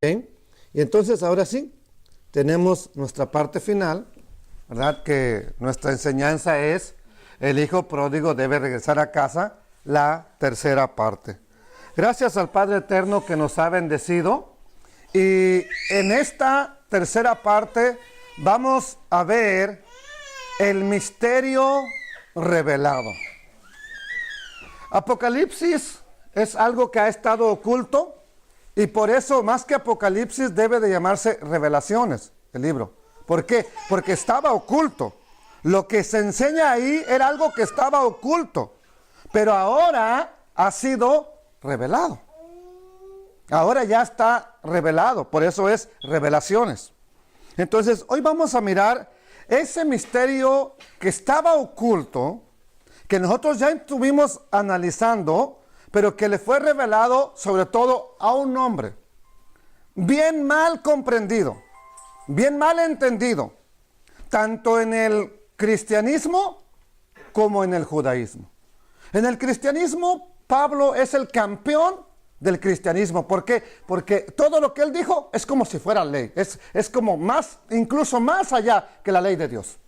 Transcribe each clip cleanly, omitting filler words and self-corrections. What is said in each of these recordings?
Bien, y entonces ahora sí, tenemos nuestra parte final, ¿verdad? Que nuestra enseñanza es, el hijo pródigo debe regresar a casa, la tercera parte. Gracias al Padre Eterno que nos ha bendecido, y en esta tercera parte vamos a ver el misterio revelado. Apocalipsis es algo que ha estado oculto, y por eso, más que Apocalipsis, debe de llamarse Revelaciones, el libro. ¿Por qué? Porque estaba oculto. Lo que se enseña ahí era algo que estaba oculto, pero ahora ha sido revelado. Ahora ya está revelado, por eso es Revelaciones. Entonces, hoy vamos a mirar ese misterio que estaba oculto, que nosotros ya estuvimos analizando, pero que le fue revelado sobre todo a un hombre, bien mal comprendido, bien mal entendido, tanto en el cristianismo como en el judaísmo. En el cristianismo, Pablo es el campeón del cristianismo. ¿Por qué? Porque todo lo que él dijo es como si fuera ley, es como más, incluso más allá que la ley de Dios.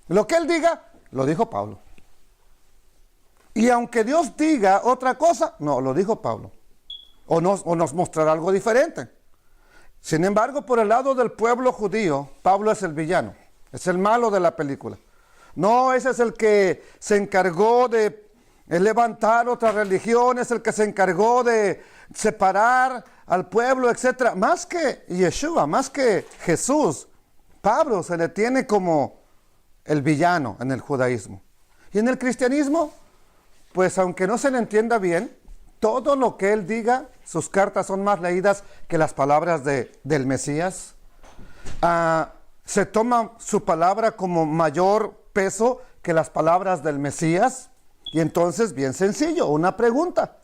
Lo que él diga, lo dijo Pablo. Y aunque Dios diga otra cosa, no, lo dijo Pablo. O nos mostrará algo diferente. Sin embargo, por el lado del pueblo judío, Pablo es el villano. Es el malo de la película. No, ese es el que se encargó de levantar otra religión, es el que se encargó de separar al pueblo, etc. Más que Yeshua, más que Jesús, Pablo se le tiene como el villano en el judaísmo. Y en el cristianismo, pues aunque no se le entienda bien, todo lo que él diga, sus cartas son más leídas que las palabras del Mesías. Se toma su palabra como mayor peso que las palabras del Mesías. Y entonces, bien sencillo, una pregunta.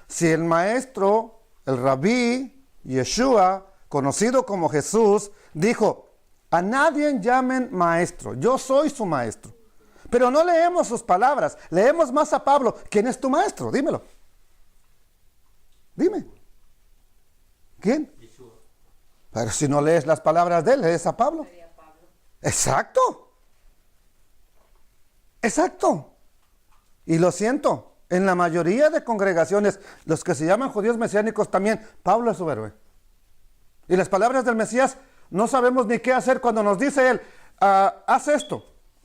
Si el maestro, el rabí, Yeshua, conocido como Jesús, dijo, a nadie llamen maestro, yo soy su maestro. Pero no leemos sus palabras, leemos más a Pablo. ¿Quién es tu maestro? Dímelo. Dime. ¿Quién? Yeshua. Pero si no lees las palabras de él, lees a Pablo. Exacto. Exacto. Y lo siento, en la mayoría de congregaciones, los que se llaman judíos mesiánicos también, Pablo es su héroe. Y las palabras del Mesías, no sabemos ni qué hacer cuando nos dice él, haz esto.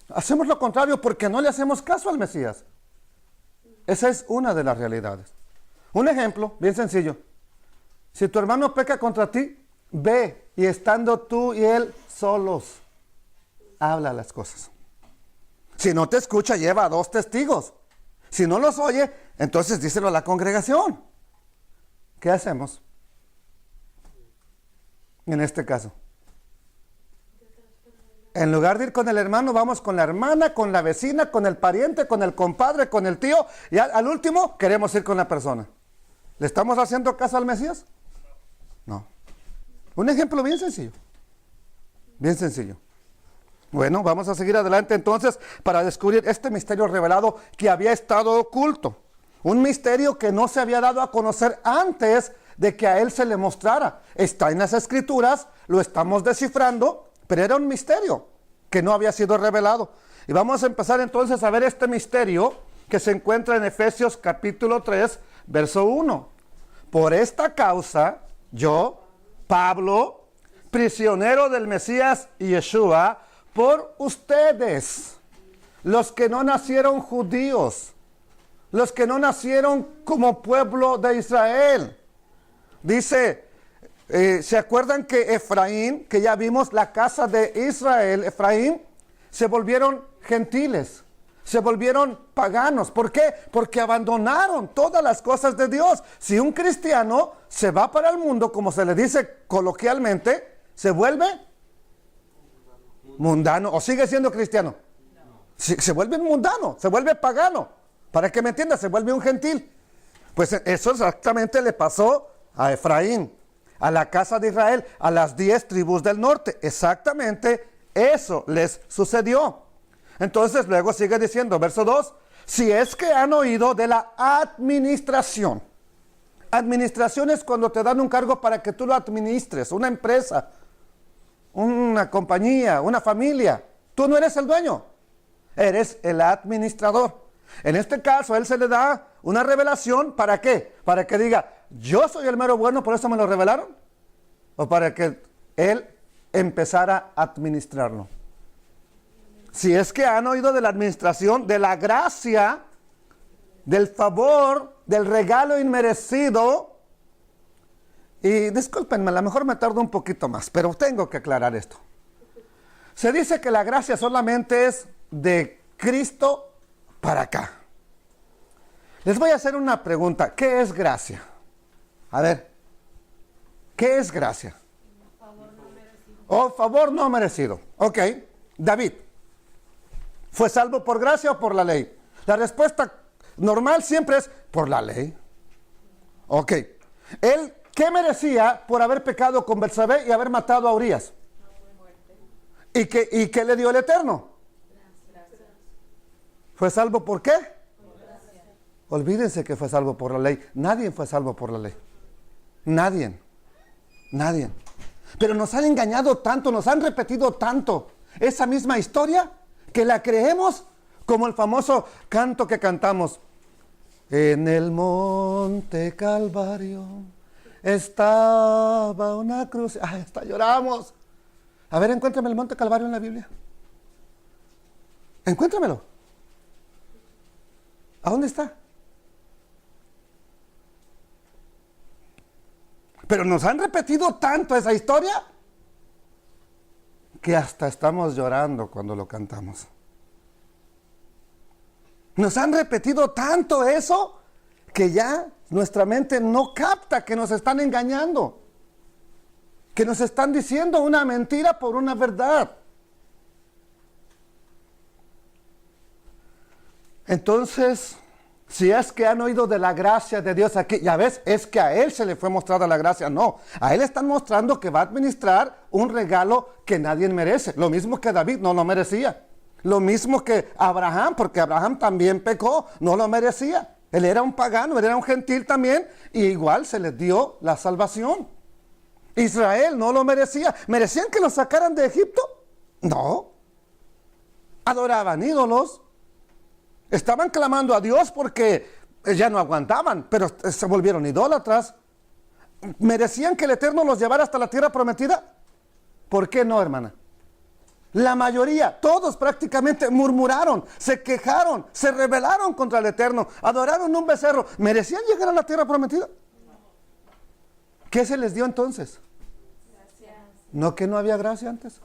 Hacemos lo contrario porque no le hacemos caso al Mesías. Esa es una de las realidades. Un ejemplo, bien sencillo. Si tu hermano peca contra ti, ve y estando tú y él solos, habla las cosas. Si no te escucha, lleva a 2 testigos. Si no los oye, entonces díselo a la congregación. ¿Qué hacemos en este caso? En lugar de ir con el hermano, vamos con la hermana, con la vecina, con el pariente, con el compadre, con el tío, y al último queremos ir con la persona. ¿Le estamos haciendo caso al Mesías? No. Un ejemplo bien sencillo. Bien sencillo. Bueno, vamos a seguir adelante entonces para descubrir este misterio revelado que había estado oculto. Un misterio que no se había dado a conocer antes de que a él se le mostrara. Está en las Escrituras, lo estamos descifrando, pero era un misterio que no había sido revelado. Y vamos a empezar entonces a ver este misterio que se encuentra en Efesios capítulo 3, verso 1. Por esta causa, yo, Pablo, prisionero del Mesías Yeshua, por ustedes, los que no nacieron judíos, los que no nacieron como pueblo de Israel. Dice, ¿se acuerdan que Efraín, que ya vimos la casa de Israel, Efraín, se volvieron gentiles, se volvieron paganos? ¿Por qué? Porque abandonaron todas las cosas de Dios. Si un cristiano se va para el mundo, como se le dice coloquialmente, se vuelve mundano, o sigue siendo cristiano. Se vuelve mundano, se vuelve pagano. Para que me entiendas, se vuelve un gentil. Pues eso exactamente le pasó a Efraín, a la casa de Israel, a las 10 tribus del norte. Exactamente eso les sucedió. Entonces luego sigue diciendo, verso 2, si es que han oído de la administración Administración es cuando te dan un cargo para que tú lo administres, una empresa, una compañía, una familia. Tú no eres el dueño, eres el administrador. En este caso, a él se le da una revelación, ¿para qué? Para que diga, yo soy el mero bueno, por eso me lo revelaron. O para que él empezara a administrarlo. Si es que han oído de la administración, de la gracia, del favor, del regalo inmerecido. Y discúlpenme, a lo mejor me tardo un poquito más, pero tengo que aclarar esto. Se dice que la gracia solamente es de Cristo para acá. Les voy a hacer una pregunta. ¿Qué es gracia? A ver, ¿qué es gracia? Favor no merecido. Oh, favor no merecido. Ok, David, ¿fue salvo por gracia o por la ley? La respuesta normal siempre es por la ley. Ok, ¿él qué merecía por haber pecado con Betsabé y haber matado a Urías? ¿Y qué le dio el Eterno? ¿Fue salvo por qué? Olvídense que fue salvo por la ley. Nadie fue salvo por la ley. Nadie. Pero nos han engañado tanto, nos han repetido tanto esa misma historia que la creemos como el famoso canto que cantamos. En el monte Calvario estaba una cruz. Ay, hasta lloramos. A ver, encuéntrame el monte Calvario en la Biblia. Encuéntramelo. ¿A dónde está? Pero nos han repetido tanto esa historia que hasta estamos llorando cuando lo cantamos. Nos han repetido tanto eso que ya nuestra mente no capta que nos están engañando, que nos están diciendo una mentira por una verdad. Entonces, si es que han oído de la gracia de Dios aquí, ya ves, es que a él se le fue mostrada la gracia. No, a él están mostrando que va a administrar un regalo que nadie merece. Lo mismo que David no lo merecía. Lo mismo que Abraham, porque Abraham también pecó, no lo merecía. Él era un pagano, él era un gentil también, y igual se les dio la salvación. Israel no lo merecía. ¿Merecían que lo sacaran de Egipto? No. Adoraban ídolos. Estaban clamando a Dios porque ya no aguantaban, pero se volvieron idólatras. ¿Merecían que el Eterno los llevara hasta la tierra prometida? ¿Por qué no, hermana? La mayoría, todos prácticamente murmuraron, se quejaron, se rebelaron contra el Eterno, adoraron un becerro. ¿Merecían llegar a la tierra prometida? ¿Qué se les dio entonces? Gracias. ¿No que no había gracia antes?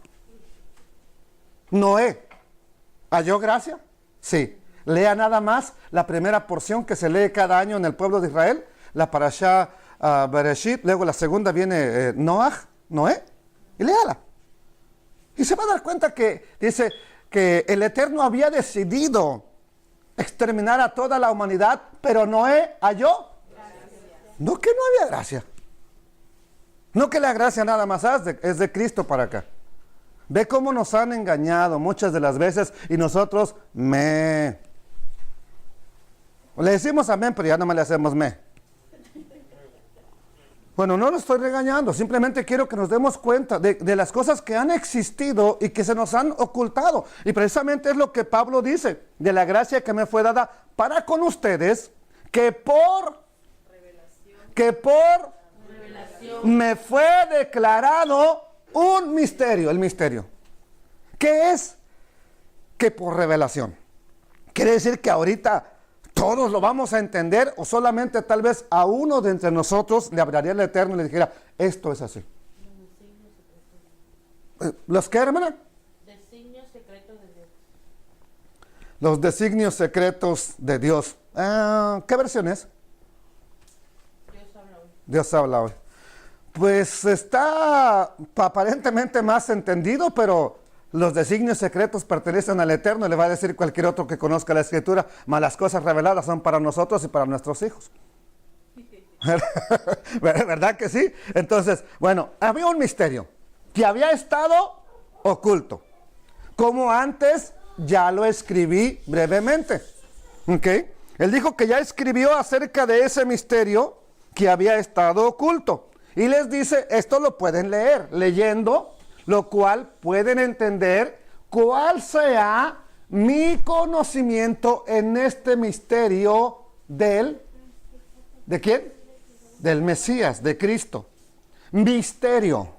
Noé, ¿halló gracia? Sí. Lea nada más la primera porción que se lee cada año en el pueblo de Israel, la Parashá Bereshit, luego la segunda viene Noé, y léala. Y se va a dar cuenta que dice que el Eterno había decidido exterminar a toda la humanidad, pero Noé halló. No que no había gracia. No que la gracia nada más es de Cristo para acá. Ve cómo nos han engañado muchas de las veces y nosotros le decimos amén, pero ya no me le hacemos Bueno, no lo estoy regañando, simplemente quiero que nos demos cuenta de las cosas que han existido y que se nos han ocultado. Y precisamente es lo que Pablo dice, de la gracia que me fue dada para con ustedes, que por revelación me fue declarado un misterio, el misterio. ¿Qué es? Que por revelación. Quiere decir que ahorita todos lo vamos a entender o solamente tal vez a uno de entre nosotros le hablaría el Eterno y le dijera, esto es así. ¿Los qué, hermana? Designios secretos de Dios. Los designios secretos de Dios. ¿Qué versión es? Dios habla hoy. Dios habla hoy. Pues está aparentemente más entendido, pero los designios secretos pertenecen al Eterno y le va a decir cualquier otro que conozca la Escritura, mas las cosas reveladas son para nosotros y para nuestros hijos. ¿Verdad que sí? Entonces, bueno, había un misterio que había estado oculto. Como antes ya lo escribí brevemente. ¿Ok? Él dijo que ya escribió acerca de ese misterio que había estado oculto. Y les dice, esto lo pueden leer, leyendo, lo cual pueden entender cuál sea mi conocimiento en este misterio ¿de quién? Del Mesías, de Cristo. Misterio.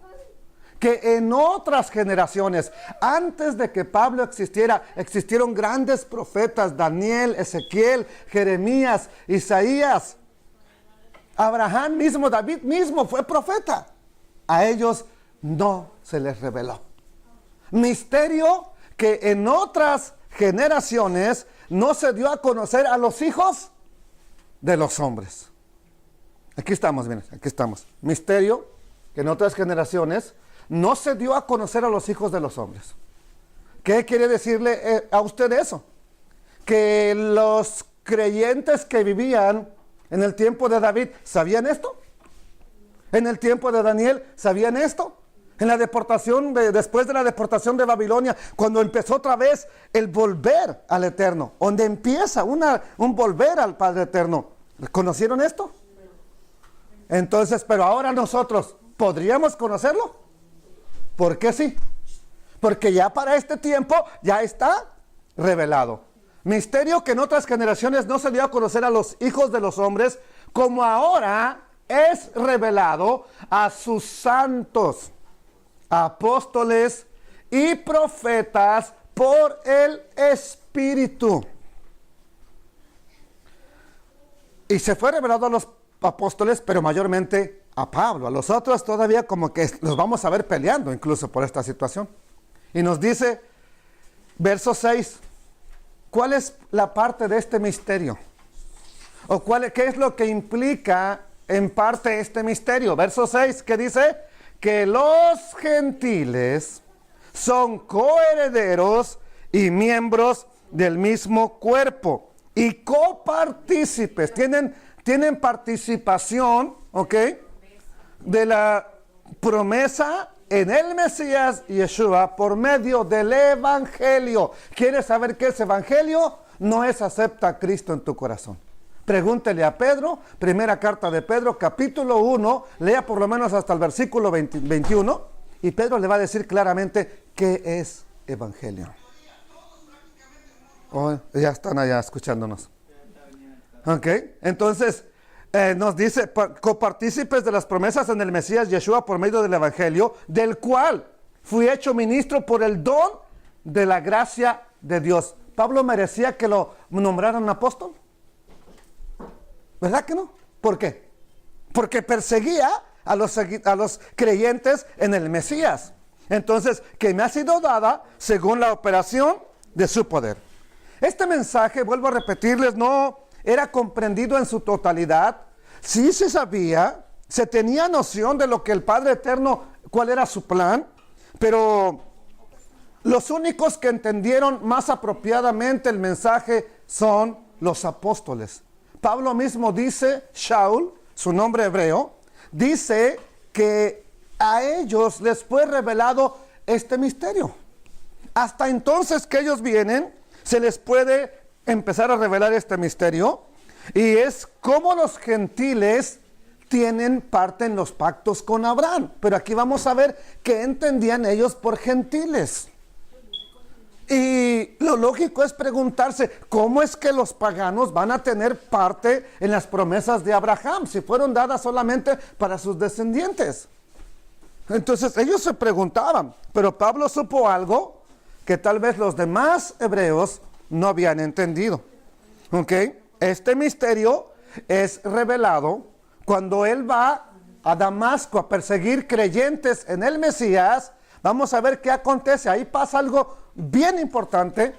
Que en otras generaciones, antes de que Pablo existiera, existieron grandes profetas, Daniel, Ezequiel, Jeremías, Isaías, Abraham mismo, David mismo fue profeta. A ellos no se les reveló. Misterio que en otras generaciones no se dio a conocer a los hijos de los hombres. Aquí estamos, miren, aquí estamos. Misterio que en otras generaciones no se dio a conocer a los hijos de los hombres. ¿Qué quiere decirle a usted eso? Que los creyentes que vivían en el tiempo de David, ¿sabían esto? En el tiempo de Daniel, ¿sabían esto? En la deportación, después de la deportación de Babilonia, cuando empezó otra vez el volver al Eterno, donde empieza un volver al Padre Eterno. ¿Conocieron esto? Entonces, pero ahora nosotros, ¿podríamos conocerlo? ¿Por qué sí? Porque ya para este tiempo ya está revelado. Misterio que en otras generaciones no se dio a conocer a los hijos de los hombres, como ahora es revelado a sus santos, apóstoles y profetas por el Espíritu. Y se fue revelado a los apóstoles, pero mayormente a Pablo. A los otros todavía como que los vamos a ver peleando incluso por esta situación. Y nos dice, verso 6, ¿cuál es la parte de este misterio? ¿O qué es lo que implica en parte este misterio? Verso 6, que dice que los gentiles son coherederos y miembros del mismo cuerpo y copartícipes, tienen participación, ¿ok?, de la promesa en el Mesías Yeshua por medio del Evangelio. ¿Quieres saber qué es Evangelio? No es acepta a Cristo en tu corazón. Pregúntele a Pedro, primera carta de Pedro, capítulo 1, lea por lo menos hasta el versículo 21, y Pedro le va a decir claramente qué es Evangelio. Oh, ya están allá escuchándonos. Ok, entonces nos dice, copartícipes de las promesas en el Mesías Yeshua por medio del Evangelio, del cual fui hecho ministro por el don de la gracia de Dios. ¿Pablo merecía que lo nombraran apóstol? ¿Verdad que no? ¿Por qué? Porque perseguía a los creyentes en el Mesías. Entonces, que me ha sido dada según la operación de su poder. Este mensaje, vuelvo a repetirles, no era comprendido en su totalidad. Sí se sabía, se tenía noción de lo que el Padre Eterno, cuál era su plan, pero los únicos que entendieron más apropiadamente el mensaje son los apóstoles. Pablo mismo dice, Shaul, su nombre hebreo, dice que a ellos les fue revelado este misterio. Hasta entonces que ellos vienen, se les puede empezar a revelar este misterio, y es cómo los gentiles tienen parte en los pactos con Abraham. Pero aquí vamos a ver qué entendían ellos por gentiles. Y lo lógico es preguntarse, ¿cómo es que los paganos van a tener parte en las promesas de Abraham si fueron dadas solamente para sus descendientes? Entonces ellos se preguntaban, pero Pablo supo algo que tal vez los demás hebreos no habían entendido. ¿Ok? Este misterio es revelado cuando él va a Damasco a perseguir creyentes en el Mesías. Vamos a ver qué acontece. Ahí pasa algo bien importante.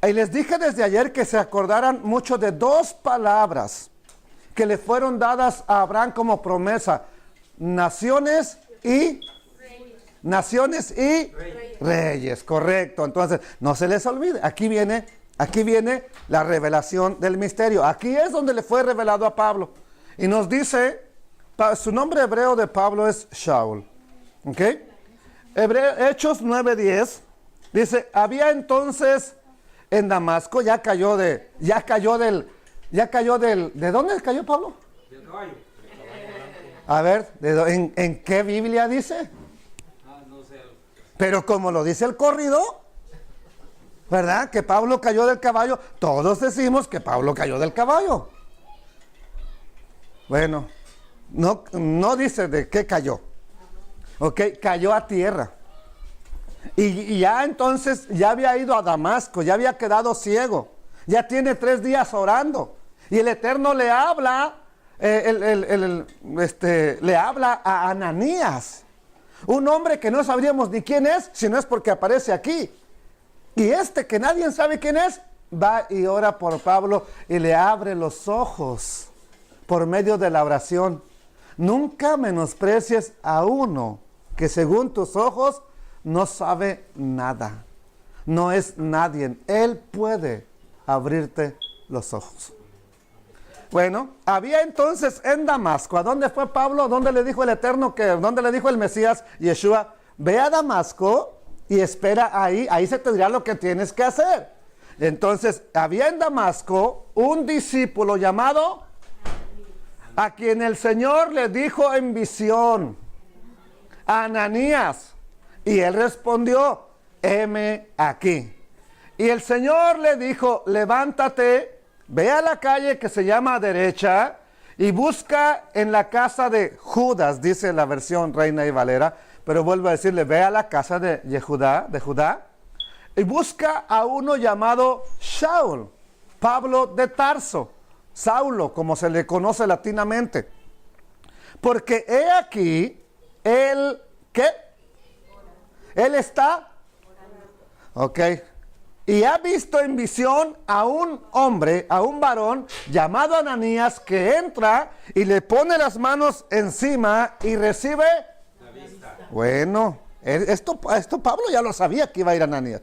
Y les dije desde ayer que se acordaran mucho de dos palabras que le fueron dadas a Abraham como promesa: naciones y reyes. Correcto. Entonces, no se les olvide. Aquí viene la revelación del misterio. Aquí es donde le fue revelado a Pablo. Y nos dice, su nombre hebreo de Pablo es Shaul. ¿Ok? Hechos 9:10 dice, había entonces en Damasco, ¿de dónde cayó Pablo? A ver, ¿en qué Biblia dice? No sé. Pero como lo dice el corrido, ¿verdad? Que Pablo cayó del caballo. Todos decimos que Pablo cayó del caballo. Bueno, no dice de qué cayó. Ok, cayó a tierra. Y ya entonces, ya había ido a Damasco, ya había quedado ciego. Ya tiene 3 días orando. Y el Eterno le habla, le habla a Ananías. Un hombre que no sabríamos ni quién es, si no es porque aparece aquí. Y que nadie sabe quién es, va y ora por Pablo y le abre los ojos por medio de la oración. Nunca menosprecies a uno que según tus ojos no sabe nada. No es nadie. Él puede abrirte los ojos. Bueno, había entonces en Damasco, ¿a dónde fue Pablo? ¿Dónde le dijo el Eterno dónde le dijo el Mesías, Yeshua? Ve a Damasco y espera ahí se te dirá lo que tienes que hacer. Entonces, había en Damasco un discípulo llamado, a quien el Señor le dijo en visión, Ananías, y él respondió, heme aquí. Y el Señor le dijo, levántate, ve a la calle que se llama derecha y busca en la casa de Judas, dice la versión Reina y Valera, pero vuelvo a decirle, ve a la casa de Judá, y busca a uno llamado Shaul, Pablo de Tarso, Saulo, como se le conoce latinamente. Porque he aquí, ¿qué? Él está, ok, y ha visto en visión a un hombre, a un varón llamado Ananías, que entra y le pone las manos encima y recibe la vista. Bueno, esto Pablo ya lo sabía que iba a ir Ananías.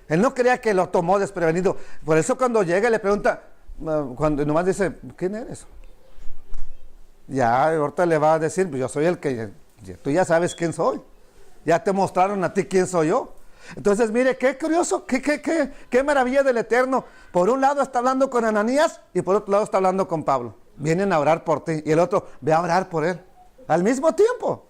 Él no creía que lo tomó desprevenido. Por eso cuando llega le pregunta, cuando nomás dice, ¿quién eres? Ya ahorita le va a decir, pues yo soy el que, tú ya sabes quién soy. Ya te mostraron a ti quién soy yo. Entonces, mire, qué curioso, qué maravilla del Eterno. Por un lado está hablando con Ananías y por otro lado está hablando con Pablo. Vienen a orar por ti y el otro, ve a orar por él. Al mismo tiempo.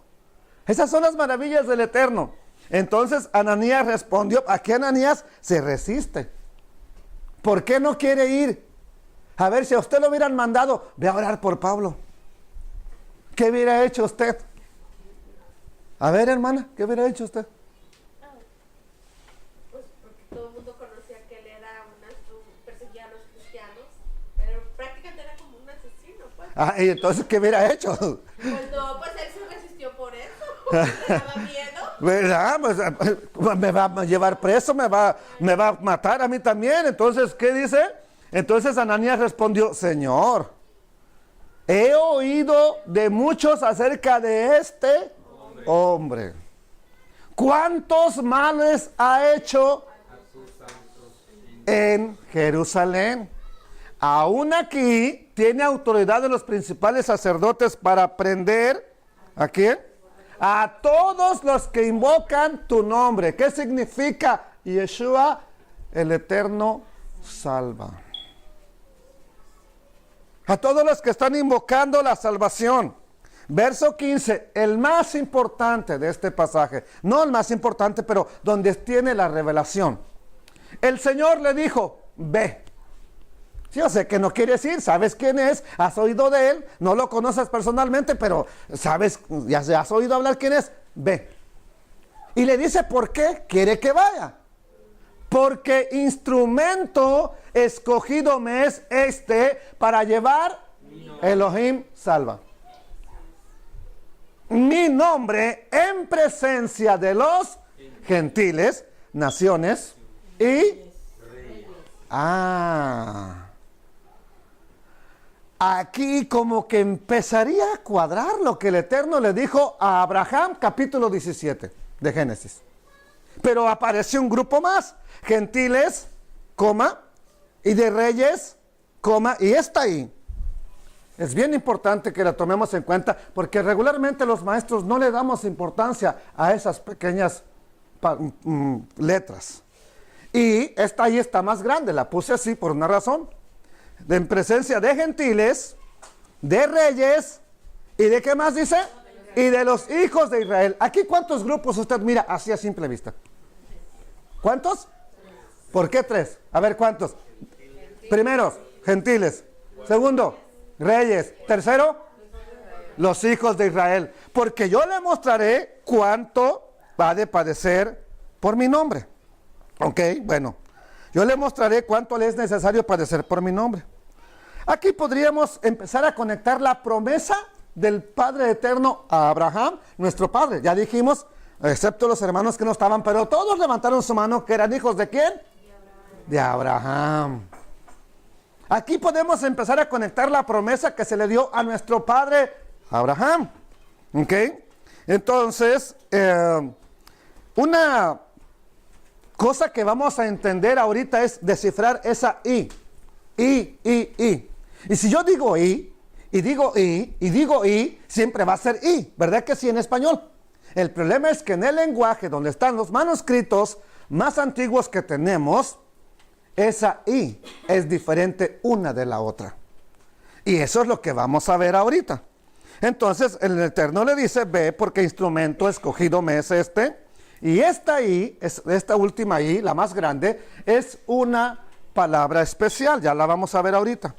Esas son las maravillas del Eterno. Entonces Ananías respondió, aquí Ananías se resiste. ¿Por qué no quiere ir? A ver, si a usted lo hubieran mandado, ve a orar por Pablo. ¿Qué hubiera hecho usted? A ver, hermana, ¿qué hubiera hecho usted? Pues porque todo el mundo conocía que él era perseguía a los cristianos, pero prácticamente era como un asesino, pues. Ah, ¿y entonces qué hubiera hecho? Pues no, pues él se resistió por eso, le daba miedo. ¿Verdad? Pues, me va a llevar preso, me va a matar a mí también. Entonces, ¿qué dice? Entonces Ananías respondió, Señor, he oído de muchos acerca de este hombre. ¿Cuántos males ha hecho en Jerusalén? Aún aquí tiene autoridad de los principales sacerdotes para prender, ¿a quién? A todos los que invocan tu nombre. ¿Qué significa? Yeshua, el Eterno, salva. A todos los que están invocando la salvación. Verso 15, el más importante de este pasaje. No el más importante, pero donde tiene la revelación. El Señor le dijo, ve. Yo sé que no quieres ir, sabes quién es, has oído de él, no lo conoces personalmente, pero sabes, ya has oído hablar quién es, ve. Y le dice, ¿por qué quiere que vaya? Porque instrumento escogido me es para llevar Elohim salva mi nombre en presencia de los gentiles, naciones y aquí como que empezaría a cuadrar lo que el Eterno le dijo a Abraham, capítulo 17 de Génesis. Pero aparece un grupo más, gentiles, y de reyes, y está ahí. Es bien importante que la tomemos en cuenta, porque regularmente los maestros no le damos importancia a esas pequeñas letras. Y esta ahí está más grande, la puse así por una razón. En presencia de gentiles, de reyes ¿Y de qué más dice? Y de los hijos de Israel. ¿Aquí cuántos grupos usted mira así a simple vista? ¿Cuántos? ¿Por qué 3? A ver, ¿cuántos? Primeros, gentiles. Segundo, reyes. Tercero, los hijos de Israel. Porque yo le mostraré cuánto va de padecer por mi nombre. Ok, bueno. Yo le mostraré cuánto le es necesario padecer por mi nombre. Aquí podríamos empezar a conectar la promesa del Padre Eterno a Abraham, nuestro Padre. Ya dijimos, excepto los hermanos que no estaban, pero todos levantaron su mano, que eran hijos de ¿quién? De Abraham. Aquí podemos empezar a conectar la promesa que se le dio a nuestro Padre Abraham. ¿Ok? Entonces, una cosa que vamos a entender ahorita es descifrar esa I. Y si yo digo I, y digo I, y digo I, siempre va a ser I, ¿verdad que sí en español? El problema es que en el lenguaje donde están los manuscritos más antiguos que tenemos, esa I es diferente una de la otra. Y eso es lo que vamos a ver ahorita. Entonces el Eterno le dice, ve porque instrumento escogido me es este. Y esta I, esta última I, la más grande, es una palabra especial. Ya la vamos a ver ahorita.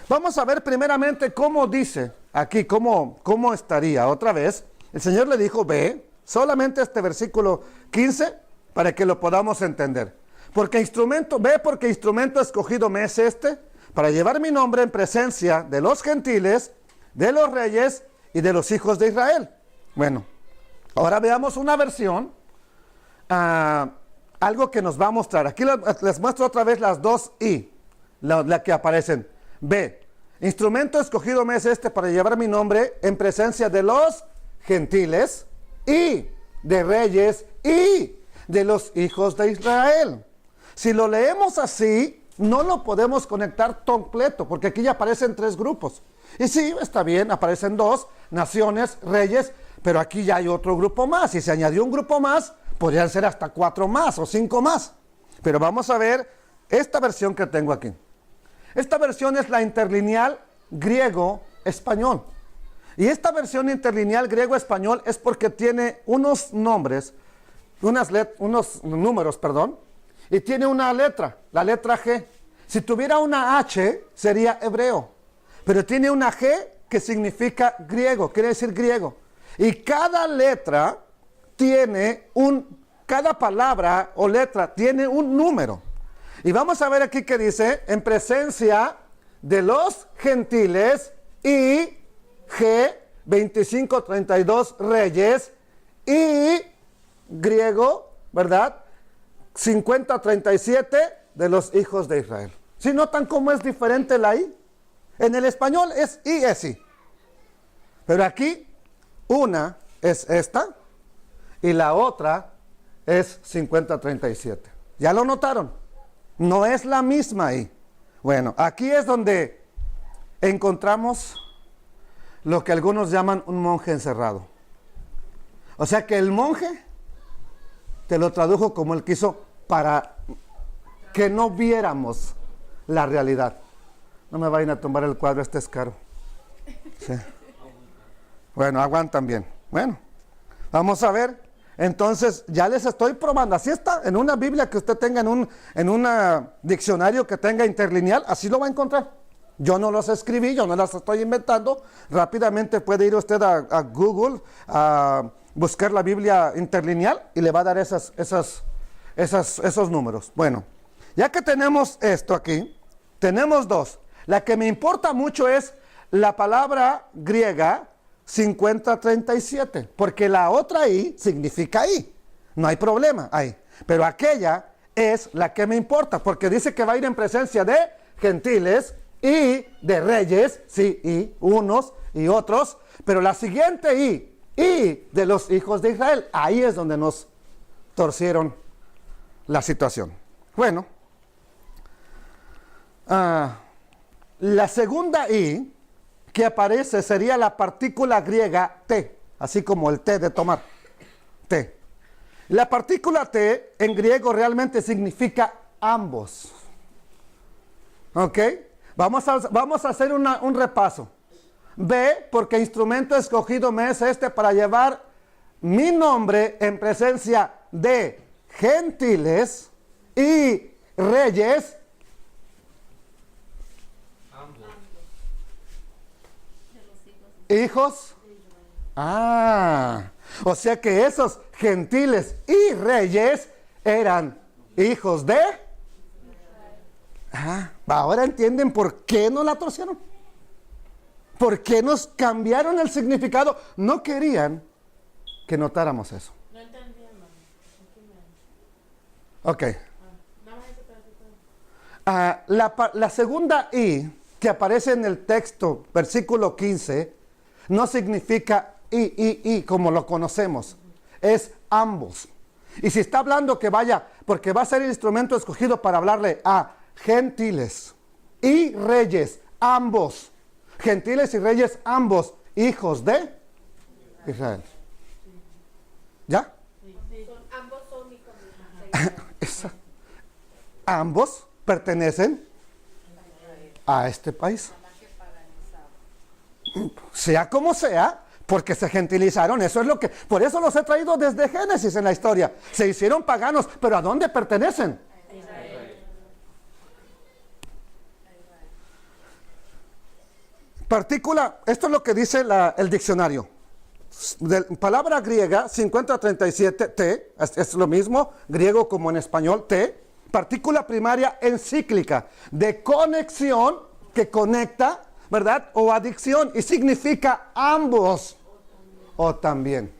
Vamos a ver primeramente cómo dice aquí, cómo estaría. Otra vez, el Señor le dijo, ve, solamente este versículo 15, para que lo podamos entender. Ve porque instrumento escogido me es este, para llevar mi nombre en presencia de los gentiles, de los reyes y de los hijos de Israel. Bueno, ahora veamos una versión, algo que nos va a mostrar. Aquí les muestro otra vez las dos I, la que aparecen. Ve, instrumento escogido me es este para llevar mi nombre en presencia de los gentiles y de reyes y de los hijos de Israel. Si lo leemos así, no lo podemos conectar completo, porque aquí ya aparecen 3 grupos. Y sí, está bien, aparecen 2, naciones, reyes, pero aquí ya hay otro grupo más. Si se añadió un grupo más, podrían ser hasta 4 más o 5 más. Pero vamos a ver esta versión que tengo aquí. Esta versión es la interlineal griego-español. Y esta versión interlineal griego-español es porque tiene unos nombres, unos números, y tiene una letra, la letra G. Si tuviera una H, sería hebreo. Pero tiene una G que significa griego, quiere decir griego. Y cada letra cada palabra o letra tiene un número. Y vamos a ver aquí que dice, en presencia de los gentiles y G, 2532 reyes y griego, ¿verdad? 5037 de los hijos de Israel. ¿Sí notan cómo es diferente la I? En el español es I, es I. Pero aquí, una es esta y la otra es 5037. ¿Ya lo notaron? No es la misma I. Bueno, aquí es donde encontramos lo que algunos llaman un monje encerrado. O sea que el monje te lo tradujo como él quiso para que no viéramos la realidad. No me vayan a tumbar el cuadro, este es caro. Sí. Bueno, aguantan bien. Bueno, vamos a ver. Entonces, ya les estoy probando. Así está, en una Biblia que usted tenga, en un diccionario que tenga interlineal, así lo va a encontrar. Yo no los escribí, yo no las estoy inventando. Rápidamente puede ir usted a Google, a buscar la Biblia interlineal y le va a dar esos números. Bueno, ya que tenemos esto aquí, tenemos 2. La que me importa mucho es la palabra griega 5037, porque la otra I significa I. No hay problema ahí. Pero aquella es la que me importa, porque dice que va a ir en presencia de gentiles y de reyes, sí, y unos y otros, pero la siguiente I, y de los hijos de Israel, ahí es donde nos torcieron la situación. Bueno, la segunda I que aparece sería la partícula griega T, así como el té de tomar, T. La partícula T en griego realmente significa ambos. ¿Ok? Vamos a hacer un repaso. B, porque instrumento escogido me es este para llevar mi nombre en presencia de gentiles y reyes. Hijos. O sea que esos gentiles y reyes eran hijos de... ahora entienden por qué no la torcieron. ¿Por qué nos cambiaron el significado? No querían que notáramos eso. No entendí, hermano. Ok. Nada más ese pedacito. La segunda I que aparece en el texto, versículo 15, no significa y como lo conocemos. Es ambos. Y si está hablando que vaya, porque va a ser el instrumento escogido para hablarle a gentiles y reyes, ambos. Gentiles y reyes, ambos, hijos de Israel. ¿Ya? Ambos son hijos de Esa- ambos pertenecen a este país. Sea como sea, porque se gentilizaron, eso es lo que, por eso los he traído desde Génesis en la historia. Se hicieron paganos, pero ¿a dónde pertenecen? Partícula, esto es lo que dice el diccionario. Palabra griega 5037, te, es lo mismo, griego como en español, te. Partícula primaria encíclica, de conexión, que conecta, ¿verdad? O adicción, y significa ambos o también.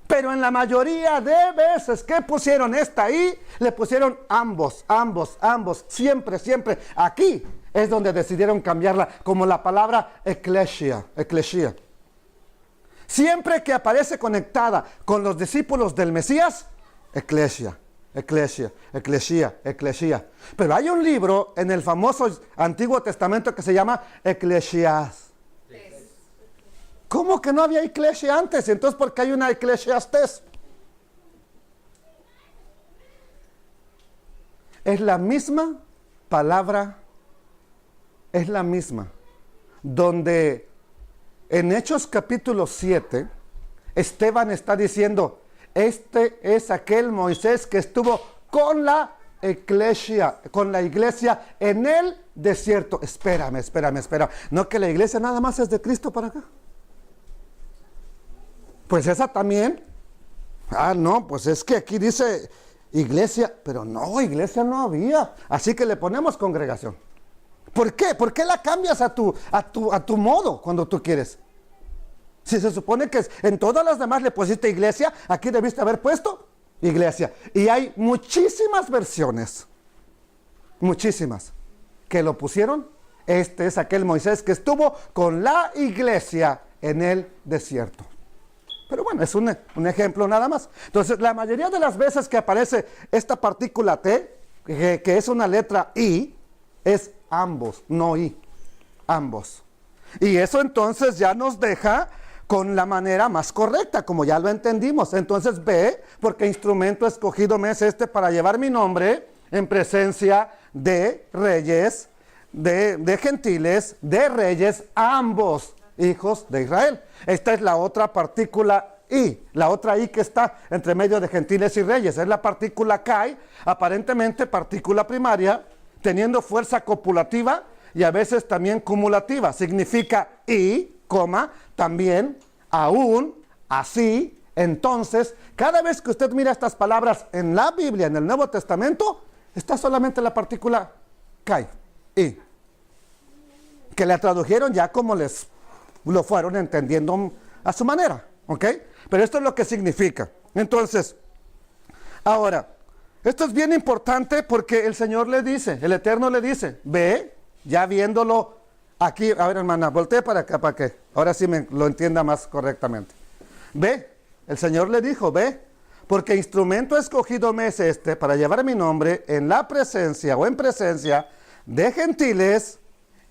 Pero en la mayoría de veces que pusieron esta ahí, le pusieron ambos, ambos, ambos, siempre, siempre. Aquí es donde decidieron cambiarla, como la palabra eclesia, eclesia. Siempre que aparece conectada con los discípulos del Mesías, eclesia, eclesia, eclesia, eclesia. Pero hay un libro en el famoso Antiguo Testamento que se llama Eclesiastés. ¿Cómo que no había iglesia antes? Entonces, ¿por qué hay una Eclesiastés? Es la misma palabra, es la misma, donde en Hechos capítulo 7, Esteban está diciendo, este es aquel Moisés que estuvo con la iglesia en el desierto. Espérame. ¿No que la iglesia nada más es de Cristo para acá? Pues esa también. No, pues es que aquí dice iglesia, pero no, iglesia no había. Así que le ponemos congregación. ¿Por qué? ¿Por qué la cambias a tu modo cuando tú quieres? Si se supone que en todas las demás le pusiste iglesia, aquí debiste haber puesto iglesia. Y hay muchísimas versiones, muchísimas, que lo pusieron. Este es aquel Moisés que estuvo con la iglesia en el desierto. Pero bueno, es un ejemplo nada más. Entonces, la mayoría de las veces que aparece esta partícula T, que es una letra I, es ambos, no I, ambos. Y eso entonces ya nos deja con la manera más correcta, como ya lo entendimos. Entonces B, porque instrumento escogido me es este para llevar mi nombre en presencia de reyes, de gentiles, de reyes, ambos hijos de Israel. Esta es la otra partícula I, la otra I que está entre medio de gentiles y reyes. Es la partícula kai, aparentemente partícula primaria, teniendo fuerza copulativa y a veces también cumulativa. Significa y, coma, también, aún, así, entonces. Cada vez que usted mira estas palabras en la Biblia, en el Nuevo Testamento, está solamente la partícula kai, y, que la tradujeron ya como les lo fueron entendiendo a su manera, ¿ok? Pero esto es lo que significa. Entonces, ahora, esto es bien importante porque el Señor le dice, el Eterno le dice, ve, ya viéndolo aquí, a ver hermana, voltee para acá para que ahora sí me lo entienda más correctamente. Ve, el Señor le dijo, ve, porque instrumento escogido me es este para llevar mi nombre en la presencia o en presencia de gentiles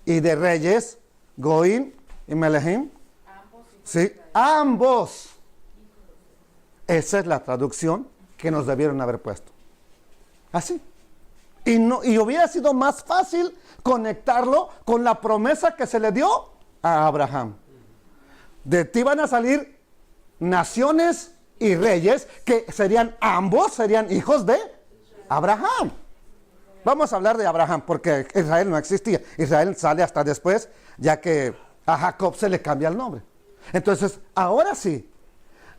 y de reyes, Goim y Melehim. Sí, ambos. Esa es la traducción que nos debieron haber puesto. Así. Y hubiera sido más fácil conectarlo con la promesa que se le dio a Abraham. De ti van a salir naciones y reyes que ambos serían hijos de Abraham. Vamos a hablar de Abraham porque Israel no existía. Israel sale hasta después, ya que a Jacob se le cambia el nombre. Entonces, ahora sí,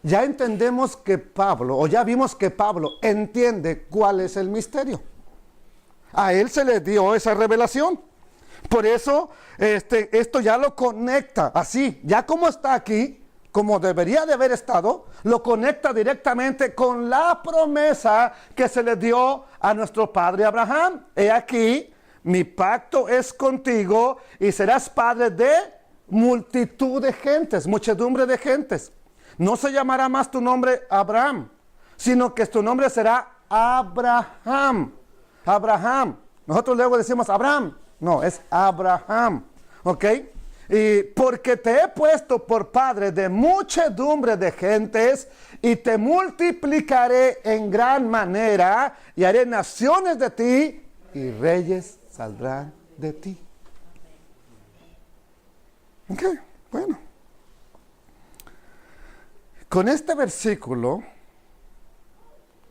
ya entendemos que Pablo, o ya vimos que Pablo entiende cuál es el misterio. A él se le dio esa revelación. Por eso, esto ya lo conecta así, ya como está aquí, como debería de haber estado, lo conecta directamente con la promesa que se le dio a nuestro padre Abraham. He aquí, mi pacto es contigo y serás padre de multitud de gentes, muchedumbre de gentes. No se llamará más tu nombre Abraham, sino que tu nombre será Abraham. Abraham. Nosotros luego decimos Abraham. No, es Abraham. ¿Ok? Y porque te he puesto por padre de muchedumbre de gentes y te multiplicaré en gran manera y haré naciones de ti y reyes saldrán de ti. Ok, bueno. Con este versículo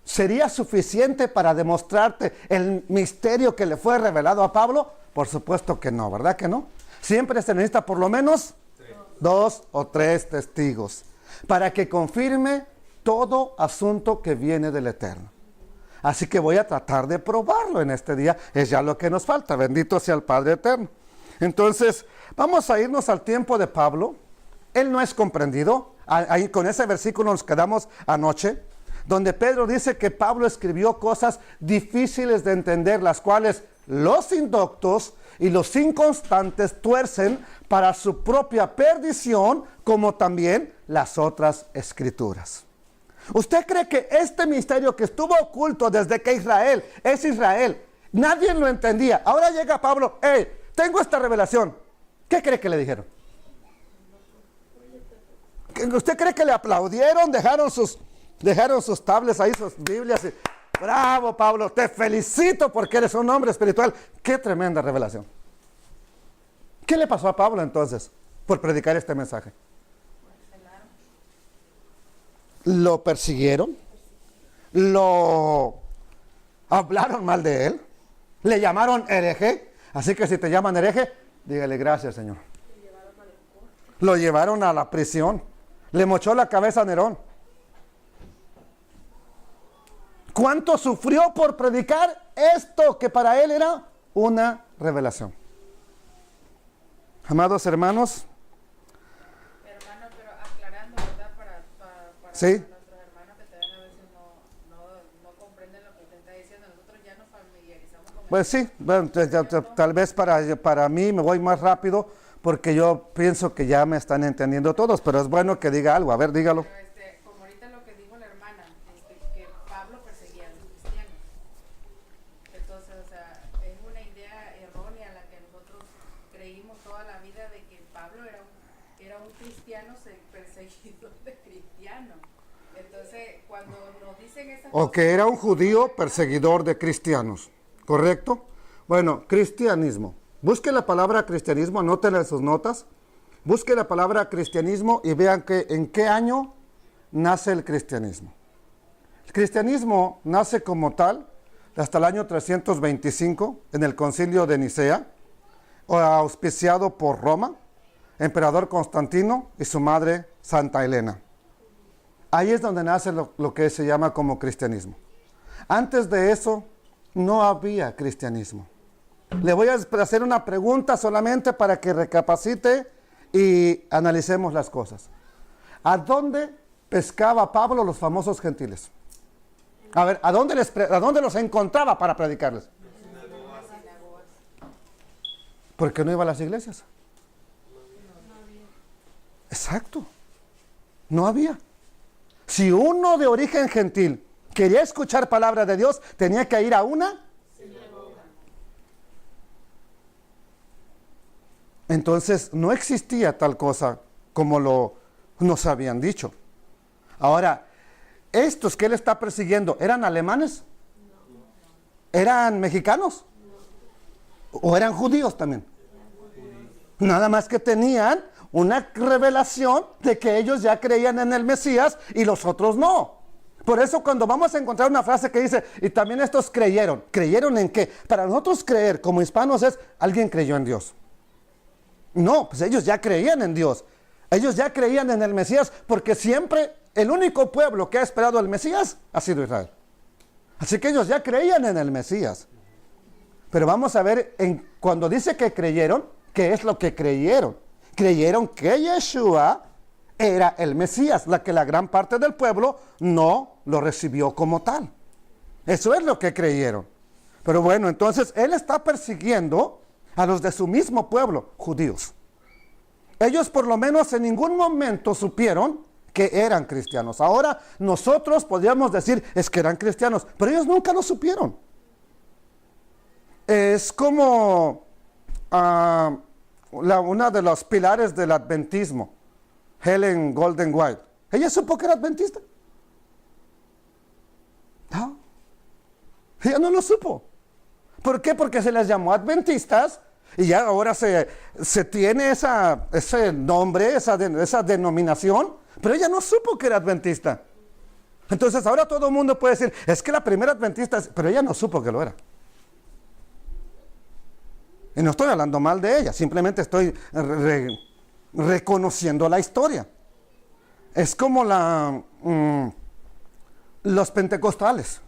¿sería suficiente para demostrarte el misterio que le fue revelado a Pablo? Por supuesto que no, ¿verdad que no? Siempre se necesita por lo menos 2 o 3 testigos para que confirme todo asunto que viene del Eterno. Así que voy a tratar de probarlo en este día. Es ya lo que nos falta. Bendito sea el Padre Eterno. Entonces, vamos a irnos al tiempo de Pablo. Él no es comprendido. Ahí con ese versículo nos quedamos anoche, donde Pedro dice que Pablo escribió cosas difíciles de entender, las cuales los indoctos y los inconstantes tuercen para su propia perdición, como también las otras escrituras. ¿Usted cree que este misterio que estuvo oculto desde que Israel es Israel, nadie lo entendía? Ahora llega Pablo, tengo esta revelación. ¿Qué cree que le dijeron? ¿Usted cree que le aplaudieron? Dejaron sus tablets ahí, sus Biblias. Y, bravo, Pablo, te felicito porque eres un hombre espiritual. Qué tremenda revelación. ¿Qué le pasó a Pablo entonces por predicar este mensaje? Lo persiguieron, lo hablaron mal de él, le llamaron hereje. Así que si te llaman hereje, dígale gracias, Señor. Lo llevaron a la prisión, le mochó la cabeza a Nerón. ¿Cuánto sufrió por predicar esto que para él era una revelación? Amados hermanos. Hermano, pero aclarando, ¿verdad? Para Sí. nuestros hermanos que también a veces no comprenden lo que usted está diciendo. Nosotros ya nos familiarizamos con Pues sí, bueno, tal vez para mí me voy más rápido porque yo pienso que ya me están entendiendo todos, pero es bueno que diga algo. A ver, dígalo. Pero como ahorita lo que dijo la hermana, que Pablo perseguía a los cristianos. Entonces, o sea, es una idea errónea la que nosotros creímos toda la vida de que Pablo era un cristiano perseguidor de cristianos. Entonces, cuando nos dicen esas O que era un judío perseguidor de cristianos, ¿correcto? Bueno, cristianismo. Busque la palabra cristianismo, anótenla en sus notas. Busque la palabra cristianismo y vean en qué año nace el cristianismo. El cristianismo nace como tal hasta el año 325 en el concilio de Nicea, auspiciado por Roma, emperador Constantino y su madre Santa Elena. Ahí es donde nace lo que se llama como cristianismo. Antes de eso no había cristianismo. Le voy a hacer una pregunta solamente para que recapacite y analicemos las cosas. ¿A dónde pescaba Pablo los famosos gentiles? A ver, ¿a dónde los encontraba para predicarles? ¿Por qué no iba a las iglesias? Exacto. No había. Si uno de origen gentil quería escuchar palabra de Dios, tenía que ir a una. Entonces no existía tal cosa como nos habían dicho. Ahora, estos que él está persiguiendo, ¿eran alemanes? ¿Eran mexicanos? ¿O eran judíos también? Nada más que tenían una revelación de que ellos ya creían en el Mesías y los otros no. Por eso cuando vamos a encontrar una frase que dice, y también estos creyeron. ¿Creyeron en qué? Para nosotros creer como hispanos es, alguien creyó en Dios. No, pues ellos ya creían en Dios. Ellos ya creían en el Mesías porque siempre el único pueblo que ha esperado al Mesías ha sido Israel. Así que ellos ya creían en el Mesías. Pero vamos a ver, cuando dice que creyeron, ¿qué es lo que creyeron? Creyeron que Yeshua era el Mesías, la que la gran parte del pueblo no lo recibió como tal. Eso es lo que creyeron. Pero bueno, entonces él está persiguiendo a los de su mismo pueblo, judíos. Ellos por lo menos en ningún momento supieron que eran cristianos. Ahora nosotros podríamos decir es que eran cristianos, pero ellos nunca lo supieron. Es como una de los pilares del adventismo, Helen Golden White. Ella supo que era adventista. No, ella no lo supo. ¿Por qué? Porque se les llamó adventistas y ya ahora se tiene ese nombre, esa denominación, pero ella no supo que era adventista. Entonces ahora todo el mundo puede decir, es que la primera adventista, pero ella no supo que lo era. Y no estoy hablando mal de ella, simplemente estoy reconociendo la historia. Es como los pentecostales.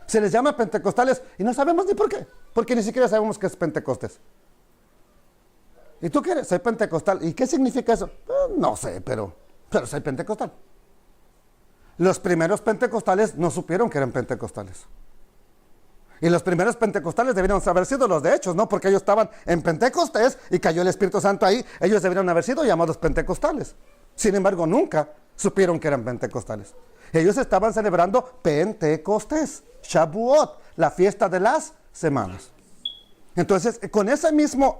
Se les llama pentecostales y no sabemos ni por qué, porque ni siquiera sabemos qué es Pentecostés. ¿Y tú qué eres? Soy pentecostal. ¿Y qué significa eso? No sé, pero soy pentecostal. Los primeros pentecostales no supieron que eran pentecostales. Y los primeros pentecostales debieron haber sido los de Hechos, ¿no? Porque ellos estaban en Pentecostés y cayó el Espíritu Santo ahí. Ellos debieron haber sido llamados pentecostales. Sin embargo, nunca supieron que eran pentecostales. Ellos estaban celebrando Pentecostés, Shavuot, la fiesta de las semanas. Entonces, con ese mismo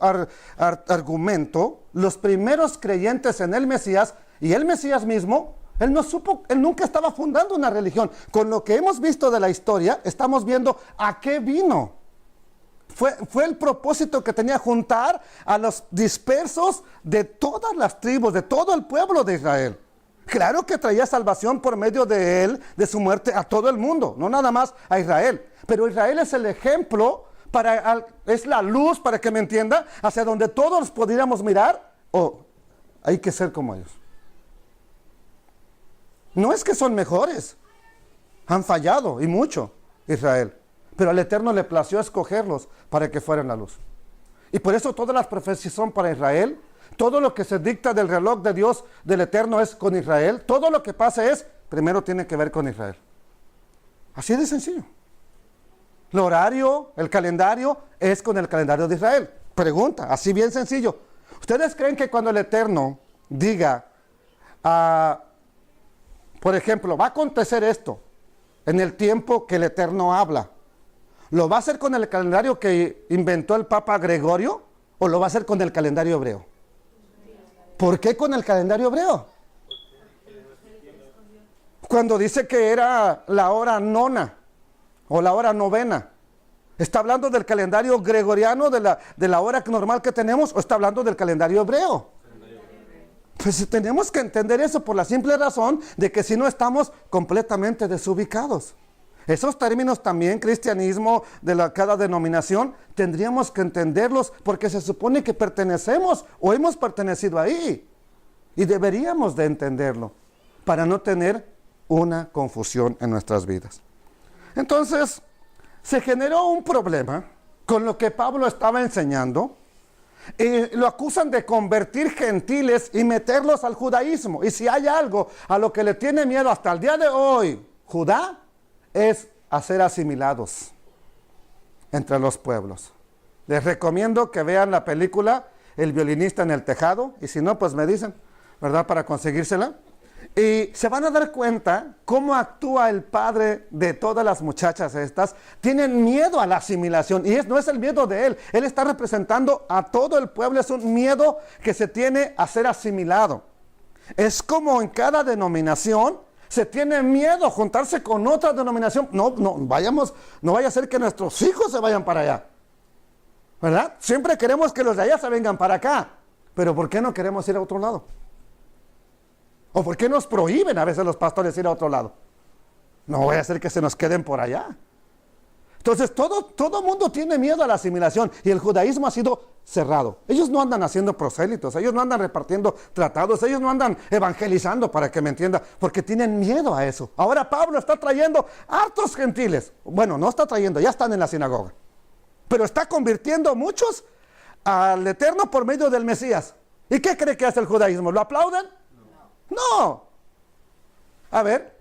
argumento, los primeros creyentes en el Mesías y el Mesías mismo, él no supo, él nunca estaba fundando una religión. Con lo que hemos visto de la historia, estamos viendo a qué vino. Fue el propósito que tenía juntar a los dispersos de todas las tribus, de todo el pueblo de Israel. Claro que traía salvación por medio de él, de su muerte, a todo el mundo, no nada más a Israel. Pero Israel es el ejemplo, es la luz, para que me entienda, hacia donde todos podríamos mirar. Hay que ser como ellos. No es que son mejores, han fallado y mucho Israel, pero al Eterno le plació escogerlos para que fueran la luz. Y por eso todas las profecías son para Israel. Todo lo que se dicta del reloj de Dios, del Eterno, es con Israel. Todo lo que pasa primero tiene que ver con Israel. Así de sencillo. El horario, el calendario es con el calendario de Israel. Pregunta, así bien sencillo. ¿Ustedes creen que cuando el Eterno diga, por ejemplo, va a acontecer esto en el tiempo que el Eterno habla, lo va a hacer con el calendario que inventó el Papa Gregorio o lo va a hacer con el calendario hebreo? ¿Por qué con el calendario hebreo? Cuando dice que era la hora nona o la hora novena, ¿está hablando del calendario gregoriano de la hora normal que tenemos o está hablando del calendario hebreo? Pues tenemos que entender eso por la simple razón de que si no estamos completamente desubicados. Esos términos también, cristianismo de cada denominación, tendríamos que entenderlos porque se supone que pertenecemos o hemos pertenecido ahí. Y deberíamos de entenderlo para no tener una confusión en nuestras vidas. Entonces, se generó un problema con lo que Pablo estaba enseñando. Y lo acusan de convertir gentiles y meterlos al judaísmo. Y si hay algo a lo que le tiene miedo hasta el día de hoy, Judá, es a ser asimilados entre los pueblos. Les recomiendo que vean la película El violinista en el tejado, y si no, pues me dicen, ¿verdad? Para conseguírsela. Y se van a dar cuenta cómo actúa el padre de todas las muchachas estas. Tienen miedo a la asimilación, y no es el miedo de él. Él está representando a todo el pueblo. Es un miedo que se tiene a ser asimilado. Es como en cada denominación se tiene miedo a juntarse con otra denominación. No vaya a ser que nuestros hijos se vayan para allá, ¿verdad? Siempre queremos que los de allá se vengan para acá, pero ¿por qué no queremos ir a otro lado? ¿O por qué nos prohíben a veces los pastores ir a otro lado? No vaya a ser que se nos queden por allá. Entonces todo mundo tiene miedo a la asimilación y el judaísmo ha sido cerrado. Ellos no andan haciendo prosélitos, ellos no andan repartiendo tratados, ellos no andan evangelizando, para que me entienda, porque tienen miedo a eso. Ahora Pablo está trayendo hartos gentiles. Bueno, no está trayendo, ya están en la sinagoga. Pero está convirtiendo muchos al Eterno por medio del Mesías. ¿Y qué cree que hace el judaísmo? ¿Lo aplauden? No. A ver.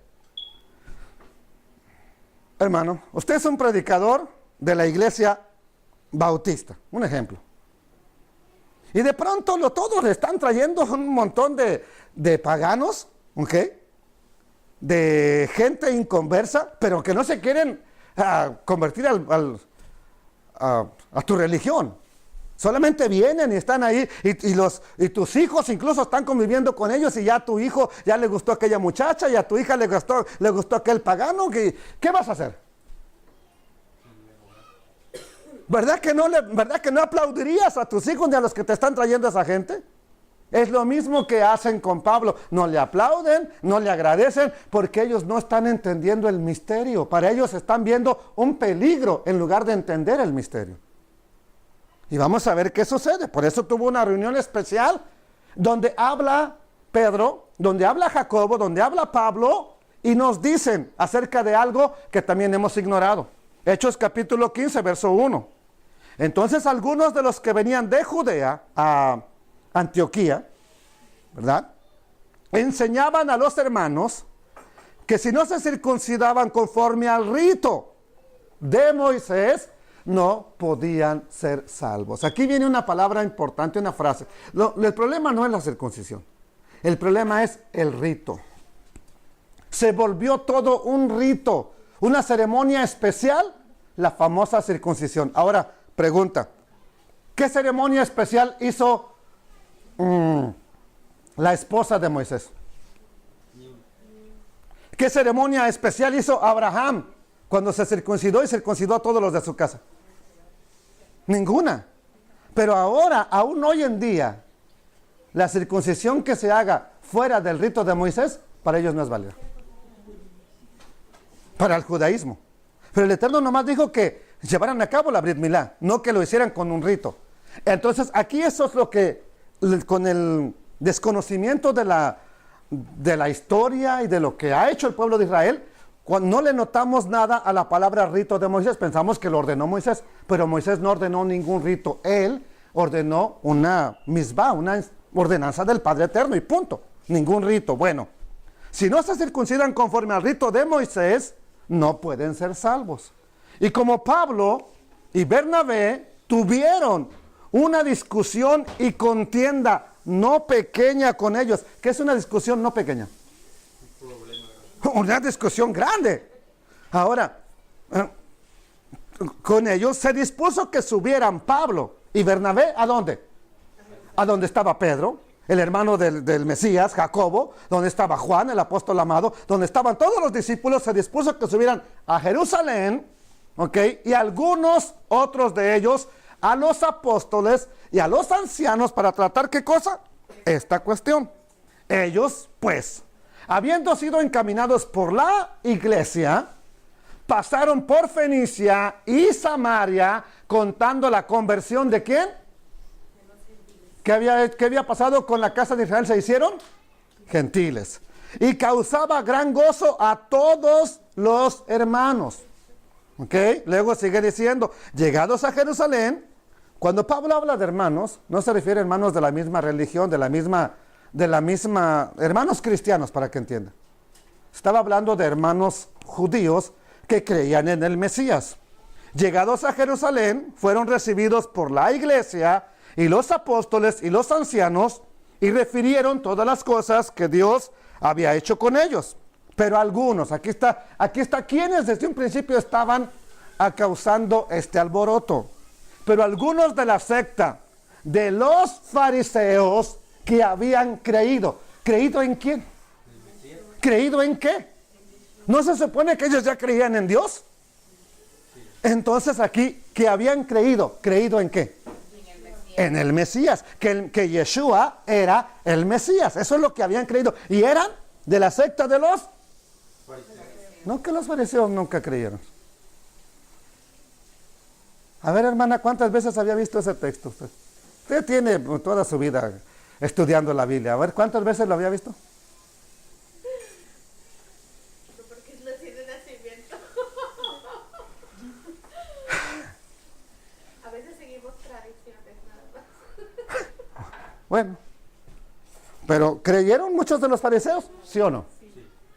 Hermano, usted es un predicador de la iglesia bautista, un ejemplo. Y de pronto todos le están trayendo un montón de paganos, ¿ok? De gente inconversa, pero que no se quieren convertir a tu religión. Solamente vienen y están ahí y tus hijos incluso están conviviendo con ellos y ya a tu hijo ya le gustó aquella muchacha y a tu hija le gustó aquel pagano. ¿Qué vas a hacer? ¿Verdad que no aplaudirías a tus hijos ni a los que te están trayendo a esa gente? Es lo mismo que hacen con Pablo. No le aplauden, no le agradecen, porque ellos no están entendiendo el misterio. Para ellos están viendo un peligro en lugar de entender el misterio. Y vamos a ver qué sucede. Por eso tuvo una reunión especial donde habla Pedro, donde habla Jacobo, donde habla Pablo y nos dicen acerca de algo que también hemos ignorado. Hechos capítulo 15, verso 1. Entonces algunos de los que venían de Judea a Antioquía, ¿verdad?, enseñaban a los hermanos que si no se circuncidaban conforme al rito de Moisés, no podían ser salvos. Aquí viene una palabra importante, una frase. El problema no es la circuncisión. El problema es el rito. Se volvió todo un rito, una ceremonia especial, la famosa circuncisión. Ahora, pregunta, ¿qué ceremonia especial hizo la esposa de Moisés? ¿Qué ceremonia especial hizo Abraham cuando se circuncidó y circuncidó a todos los de su casa? Ninguna. Pero ahora, aún hoy en día, la circuncisión que se haga fuera del rito de Moisés, para ellos no es válida. Para el judaísmo. Pero el Eterno nomás dijo que llevaran a cabo la Brit Milá, no que lo hicieran con un rito. Entonces, aquí eso es lo que, con el desconocimiento de la historia y de lo que ha hecho el pueblo de Israel, cuando no le notamos nada a la palabra rito de Moisés, pensamos que lo ordenó Moisés, pero Moisés no ordenó ningún rito. Él ordenó una misbah, una ordenanza del Padre Eterno y punto. Ningún rito. Bueno, si no se circuncidan conforme al rito de Moisés, no pueden ser salvos. Y como Pablo y Bernabé tuvieron una discusión y contienda no pequeña con ellos. ¿Qué es una discusión no pequeña? Una discusión grande. Ahora, con ellos se dispuso que subieran Pablo y Bernabé, ¿a dónde? A donde estaba Pedro, el hermano del Mesías, Jacobo, donde estaba Juan, el apóstol amado, donde estaban todos los discípulos. Se dispuso que subieran a Jerusalén, ¿ok? Y algunos otros de ellos a los apóstoles y a los ancianos para tratar, ¿qué cosa? Esta cuestión. Ellos, pues, habiendo sido encaminados por la iglesia, pasaron por Fenicia y Samaria, contando la conversión ¿de quién? ¿Qué había pasado con la casa de Israel? Se hicieron gentiles. Y causaba gran gozo a todos los hermanos. ¿Ok? Luego sigue diciendo, llegados a Jerusalén, cuando Pablo habla de hermanos, no se refiere a hermanos de la misma religión, de la misma, hermanos cristianos, para que entiendan. Estaba hablando de hermanos judíos que creían en el Mesías. Llegados a Jerusalén, fueron recibidos por la iglesia y los apóstoles y los ancianos, y refirieron todas las cosas que Dios había hecho con ellos. Pero algunos, aquí está quienes desde un principio estaban causando este alboroto. Pero algunos de la secta de los fariseos que habían creído. ¿Creído en quién? ¿Creído en qué? ¿No se supone que ellos ya creían en Dios? Entonces aquí, que habían creído, ¿creído en qué? En el Mesías, que Yeshua era el Mesías. Eso es lo que habían creído. Y eran de la secta de los fariseos. No, que los fariseos nunca creyeron. A ver, hermana, ¿cuántas veces había visto ese texto usted? Usted tiene toda su vida estudiando la Biblia. A ver, ¿cuántas veces lo había visto? Porque es nacido de nacimiento. A veces seguimos tradiciones nada más. Bueno, pero ¿creyeron muchos de los fariseos? ¿Sí o no? Sí.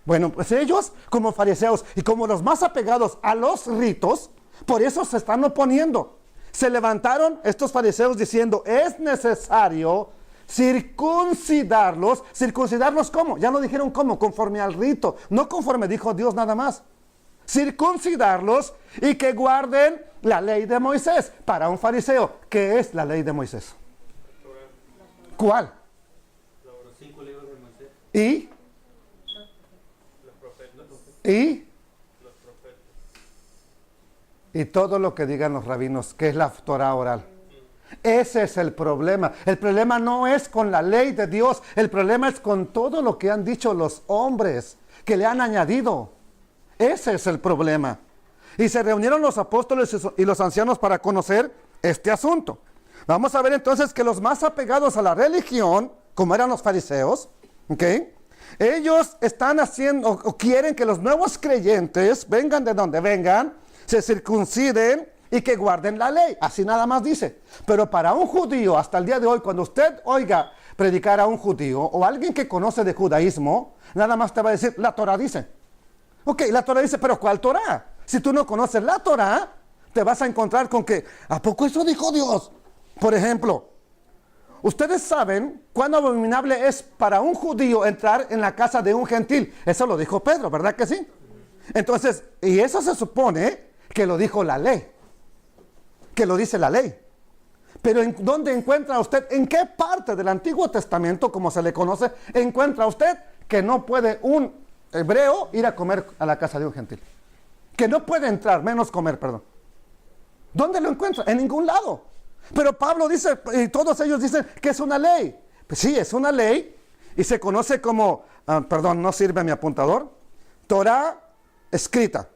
Bueno, pues ellos como fariseos y como los más apegados a los ritos, por eso se están oponiendo. Se levantaron estos fariseos diciendo, es necesario circuncidarlos. ¿Circuncidarlos cómo? Ya lo dijeron cómo, conforme al rito, no conforme dijo Dios nada más. Circuncidarlos y que guarden la ley de Moisés. Para un fariseo, ¿qué es la ley de Moisés? ¿Cuál? Los 5 libros de Moisés. ¿Y? Los profetas. ¿Y? Los profetas. Y todo lo que digan los rabinos, que es la Torah oral. Ese es el problema. El problema no es con la ley de Dios. El problema es con todo lo que han dicho los hombres, que le han añadido. Ese es el problema. Y se reunieron los apóstoles y los ancianos para conocer este asunto. Vamos a ver entonces que los más apegados a la religión, como eran los fariseos, ¿ok? Ellos están haciendo o quieren que los nuevos creyentes, vengan de donde vengan, se circunciden y que guarden la ley. Así nada más dice. Pero para un judío, hasta el día de hoy, cuando usted oiga predicar a un judío o a alguien que conoce de judaísmo, nada más te va a decir, la Torah dice. Ok, la Torah dice, pero ¿cuál Torah? Si tú no conoces la Torah, te vas a encontrar con que, ¿a poco eso dijo Dios? Por ejemplo, ustedes saben cuán abominable es para un judío entrar en la casa de un gentil. Eso lo dijo Pedro, ¿verdad que sí? Entonces, y eso se supone que lo dijo la ley, que lo dice la ley. Pero ¿en dónde encuentra usted, en qué parte del Antiguo Testamento, como se le conoce, encuentra usted que no puede un hebreo ir a comer a la casa de un gentil? Que no puede entrar, menos comer, perdón. ¿Dónde lo encuentra? En ningún lado. Pero Pablo dice, y todos ellos dicen que es una ley. Pues sí, es una ley y se conoce como, perdón, no sirve mi apuntador, Torah escrita,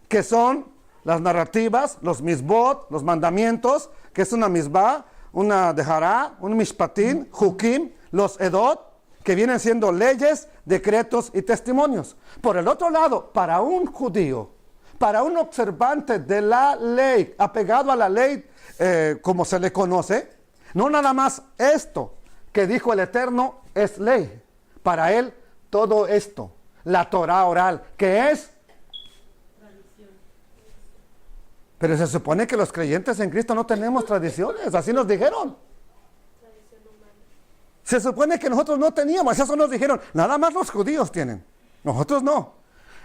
que son las narrativas, los misbot, los mandamientos, que es una misbah, una dejará, un mishpatín, jukim, los edot, que vienen siendo leyes, decretos y testimonios. Por el otro lado, para un judío, para un observante de la ley, apegado a la ley, como se le conoce, no nada más esto que dijo el Eterno es ley. Para él, todo esto, la Torah oral, que es tradición. Pero se supone que los creyentes en Cristo no tenemos tradiciones, así nos dijeron. Se supone que nosotros no teníamos, eso nos dijeron, nada más los judíos tienen, nosotros no.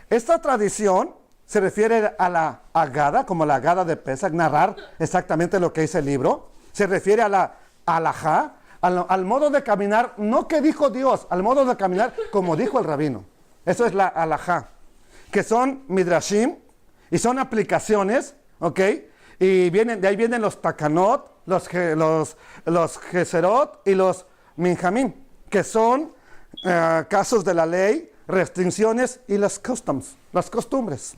Esta tradición se refiere a la Agada, como la Agada de Pesach, narrar exactamente lo que dice el libro. Se refiere a la alajá, al modo de caminar, no que dijo Dios, al modo de caminar como dijo el rabino. Eso es la alajá, que son midrashim y son aplicaciones, ¿ok? Y de ahí vienen los takanot, los geserot y los minjamim, que son casos de la ley, restricciones y las customs, las costumbres.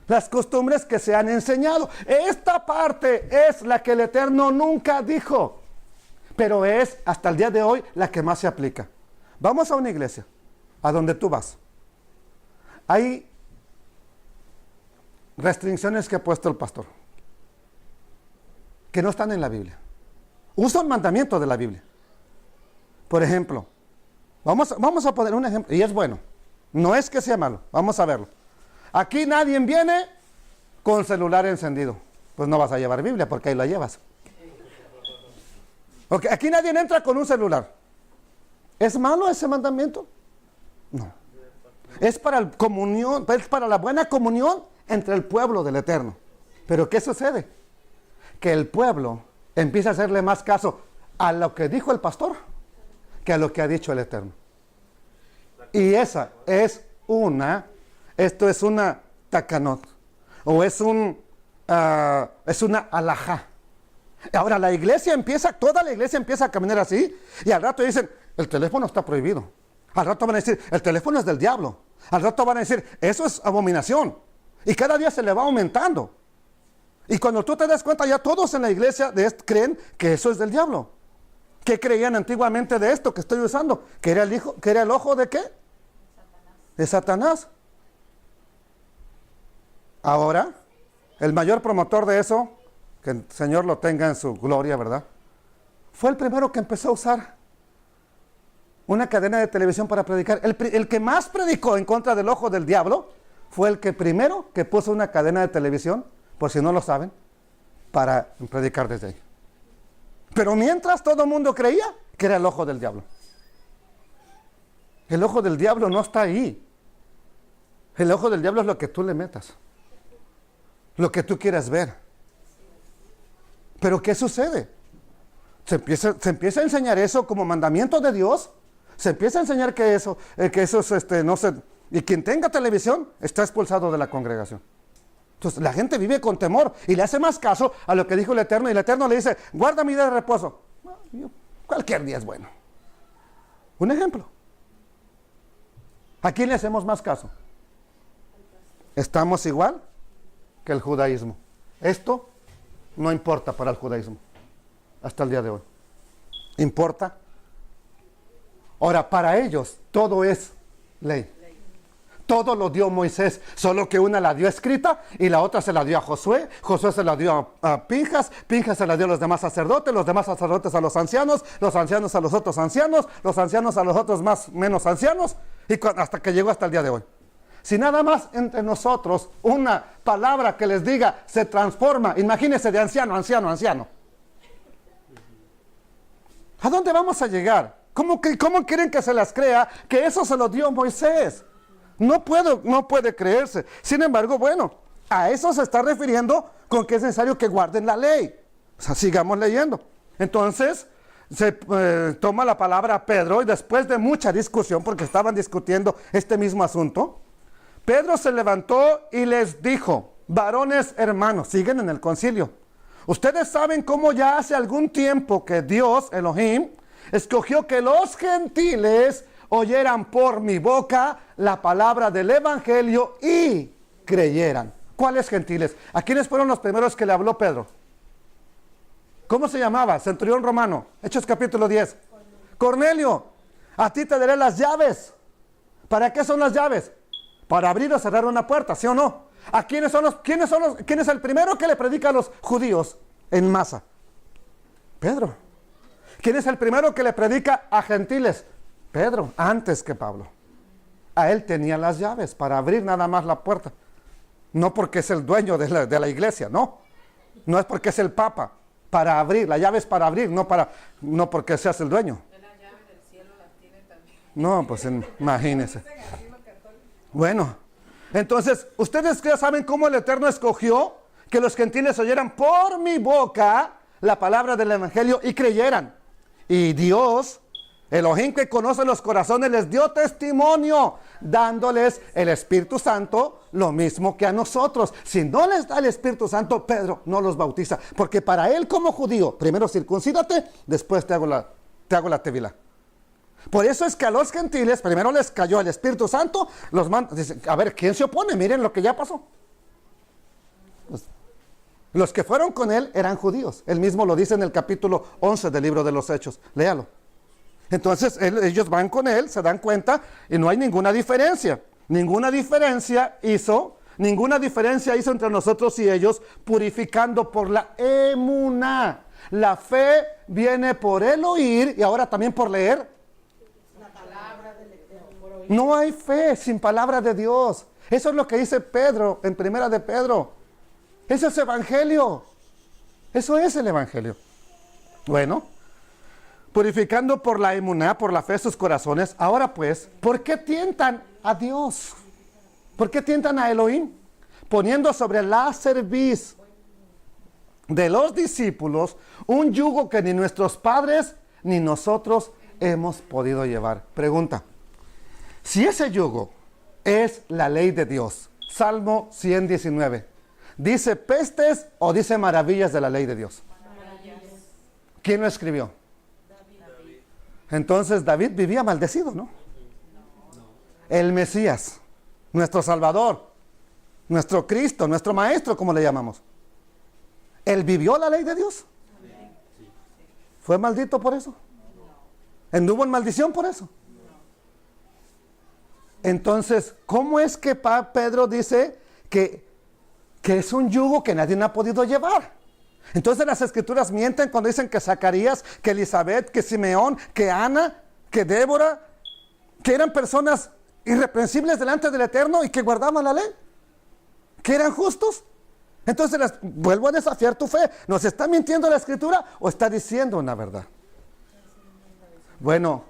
Las costumbres que se han enseñado. Esta parte es la que el Eterno nunca dijo, pero es hasta el día de hoy la que más se aplica. Vamos a una iglesia, a donde tú vas. Hay restricciones que ha puesto el pastor, que no están en la Biblia. Usa un mandamiento de la Biblia. Por ejemplo, vamos a poner un ejemplo, y es bueno. No es que sea malo, vamos a verlo. Aquí nadie viene con celular encendido. Pues no vas a llevar Biblia porque ahí la llevas. Okay, aquí nadie entra con un celular. ¿Es malo ese mandamiento? No. Es para el comunión, es para la buena comunión entre el pueblo del Eterno. Pero ¿qué sucede? Que el pueblo empieza a hacerle más caso a lo que dijo el pastor que a lo que ha dicho el Eterno. Y esa es esto es una takanot, o es una alajá. Ahora toda la iglesia empieza a caminar así, y al rato dicen, el teléfono está prohibido. Al rato van a decir, el teléfono es del diablo. Al rato van a decir, eso es abominación. Y cada día se le va aumentando. Y cuando tú te das cuenta, ya todos en la iglesia creen que eso es del diablo. ¿Qué creían antiguamente de esto que estoy usando? ¿Que era el ojo de qué? De Satanás. Ahora, el mayor promotor de eso, que el Señor lo tenga en su gloria, ¿verdad? Fue el primero que empezó a usar una cadena de televisión para predicar. El que más predicó en contra del ojo del diablo fue el que primero que puso una cadena de televisión, por si no lo saben, para predicar desde ahí. Pero mientras todo el mundo creía que era el ojo del diablo. El ojo del diablo no está ahí. El ojo del diablo es lo que tú le metas, lo que tú quieras ver. Pero ¿qué sucede? Se empieza a enseñar eso como mandamiento de Dios. Se empieza a enseñar que eso es, no sé, y quien tenga televisión está expulsado de la congregación. Entonces la gente vive con temor y le hace más caso a lo que dijo el Eterno, y el Eterno le dice, guarda mi día de reposo. Cualquier día es bueno. Un ejemplo. ¿A quién le hacemos más caso? Estamos igual que el judaísmo. Esto no importa para el judaísmo hasta el día de hoy. ¿Importa? Ahora, para ellos todo es ley. Todo lo dio Moisés, solo que una la dio escrita y la otra se la dio a Josué. Josué se la dio a Pinjas, Pinjas se la dio a los demás sacerdotes a los ancianos a los otros ancianos, los ancianos a los otros menos ancianos, y hasta que llegó hasta el día de hoy. Si nada más entre nosotros una palabra que les diga se transforma, imagínense de anciano. ¿A dónde vamos a llegar? ¿Cómo quieren que se las crea que eso se lo dio Moisés? No puede creerse. Sin embargo, bueno, a eso se está refiriendo con que es necesario que guarden la ley. O sea, sigamos leyendo. Entonces, se toma la palabra Pedro, y después de mucha discusión, porque estaban discutiendo este mismo asunto, Pedro se levantó y les dijo, varones hermanos, siguen en el concilio. Ustedes saben cómo ya hace algún tiempo que Dios, Elohim, escogió que los gentiles oyeran por mi boca la palabra del evangelio y creyeran. ¿Cuáles gentiles? ¿A quiénes fueron los primeros que le habló Pedro? ¿Cómo se llamaba? Centurión romano. Hechos capítulo 10. Cornelio, a ti te daré las llaves. ¿Para qué son las llaves? Para abrir o cerrar una puerta, ¿sí o no? ¿Quién es el primero que le predica a los judíos en masa? Pedro. ¿Quién es el primero que le predica a gentiles? Pedro, antes que Pablo. A él tenía las llaves para abrir nada más la puerta. No porque es el dueño de la iglesia, no. No es porque es el papa. Para abrir, la llave es para abrir, no porque seas el dueño. La llave del cielo la tiene también. No, pues imagínense. Bueno, entonces, ustedes ya saben cómo el Eterno escogió que los gentiles oyeran por mi boca la palabra del evangelio y creyeran. Y Dios, Elohim, que conoce los corazones, les dio testimonio, dándoles el Espíritu Santo, lo mismo que a nosotros. Si no les da el Espíritu Santo, Pedro no los bautiza, porque para él como judío, primero circuncídate, después te hago la tevilá. Por eso es que a los gentiles primero les cayó el Espíritu Santo, dicen, a ver, ¿quién se opone? Miren lo que ya pasó. Los que fueron con él eran judíos. Él mismo lo dice en el capítulo 11 del libro de los Hechos. Léalo. Entonces ellos van con él, se dan cuenta y no hay ninguna diferencia. Ninguna diferencia hizo entre nosotros y ellos, purificando por la emuná. La fe viene por el oír y ahora también por leer. La palabra del Eterno. No hay fe sin palabra de Dios. Eso es lo que dice Pedro en Primera de Pedro. Eso es evangelio. Eso es el evangelio. Bueno, purificando por la emuná, por la fe sus corazones. Ahora pues, ¿por qué tientan a Dios? ¿Por qué tientan a Elohim? Poniendo sobre la cerviz de los discípulos un yugo que ni nuestros padres ni nosotros hemos podido llevar. Pregunta: Si ese yugo es la ley de Dios, Salmo 119, ¿dice pestes o dice maravillas de la ley de Dios? ¿Quién lo escribió? Entonces David vivía maldecido, ¿no? El Mesías, nuestro Salvador, nuestro Cristo, nuestro Maestro, como le llamamos. ¿Él vivió la ley de Dios? ¿Fue maldito por eso? ¿Anduvo en maldición por eso? Entonces, ¿cómo es que Pedro dice que es un yugo que nadie ha podido llevar? Entonces las Escrituras mienten cuando dicen que Zacarías, que Elizabeth, que Simeón, que Ana, que Débora, que eran personas irreprensibles delante del Eterno y que guardaban la ley, que eran justos. Entonces vuelvo a desafiar tu fe. ¿Nos está mintiendo la Escritura o está diciendo una verdad? Bueno,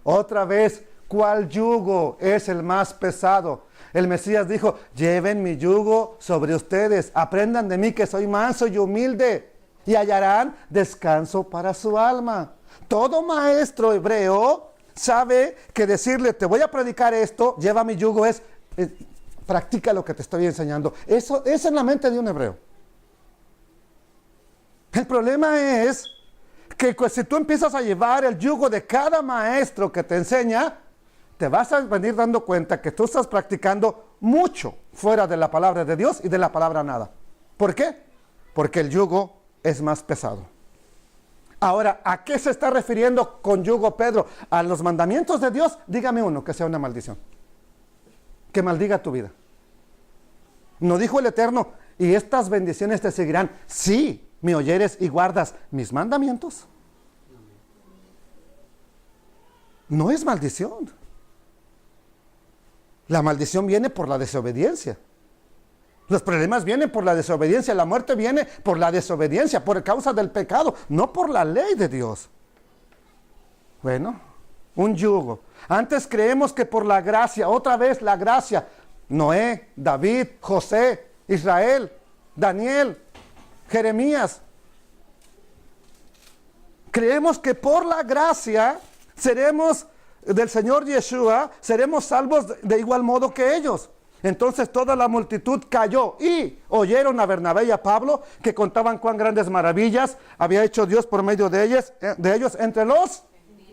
otra vez, ¿cuál yugo es el más pesado? El Mesías dijo, lleven mi yugo sobre ustedes, aprendan de mí que soy manso y humilde, y hallarán descanso para su alma. Todo maestro hebreo sabe que decirle, te voy a predicar esto, lleva mi yugo, practica lo que te estoy enseñando. Eso es en la mente de un hebreo. El problema es que si tú empiezas a llevar el yugo de cada maestro que te enseña, te vas a venir dando cuenta que tú estás practicando mucho fuera de la palabra de Dios y de la palabra nada. ¿Por qué? Porque el yugo es más pesado. Ahora, ¿a qué se está refiriendo con yugo Pedro? ¿A los mandamientos de Dios? Dígame uno que sea una maldición, que maldiga tu vida. ¿No dijo el Eterno, y estas bendiciones te seguirán si me oyeres y guardas mis mandamientos? No es maldición. La maldición viene por la desobediencia. Los problemas vienen por la desobediencia. La muerte viene por la desobediencia, por causa del pecado, no por la ley de Dios. Bueno, un yugo. Antes creemos que por la gracia, otra vez la gracia. Noé, David, José, Israel, Daniel, Jeremías. Creemos que por la gracia seremos del Señor Yeshua, seremos salvos de igual modo que ellos. Entonces toda la multitud cayó y oyeron a Bernabé y a Pablo, que contaban cuán grandes maravillas había hecho Dios por medio de ellos entre los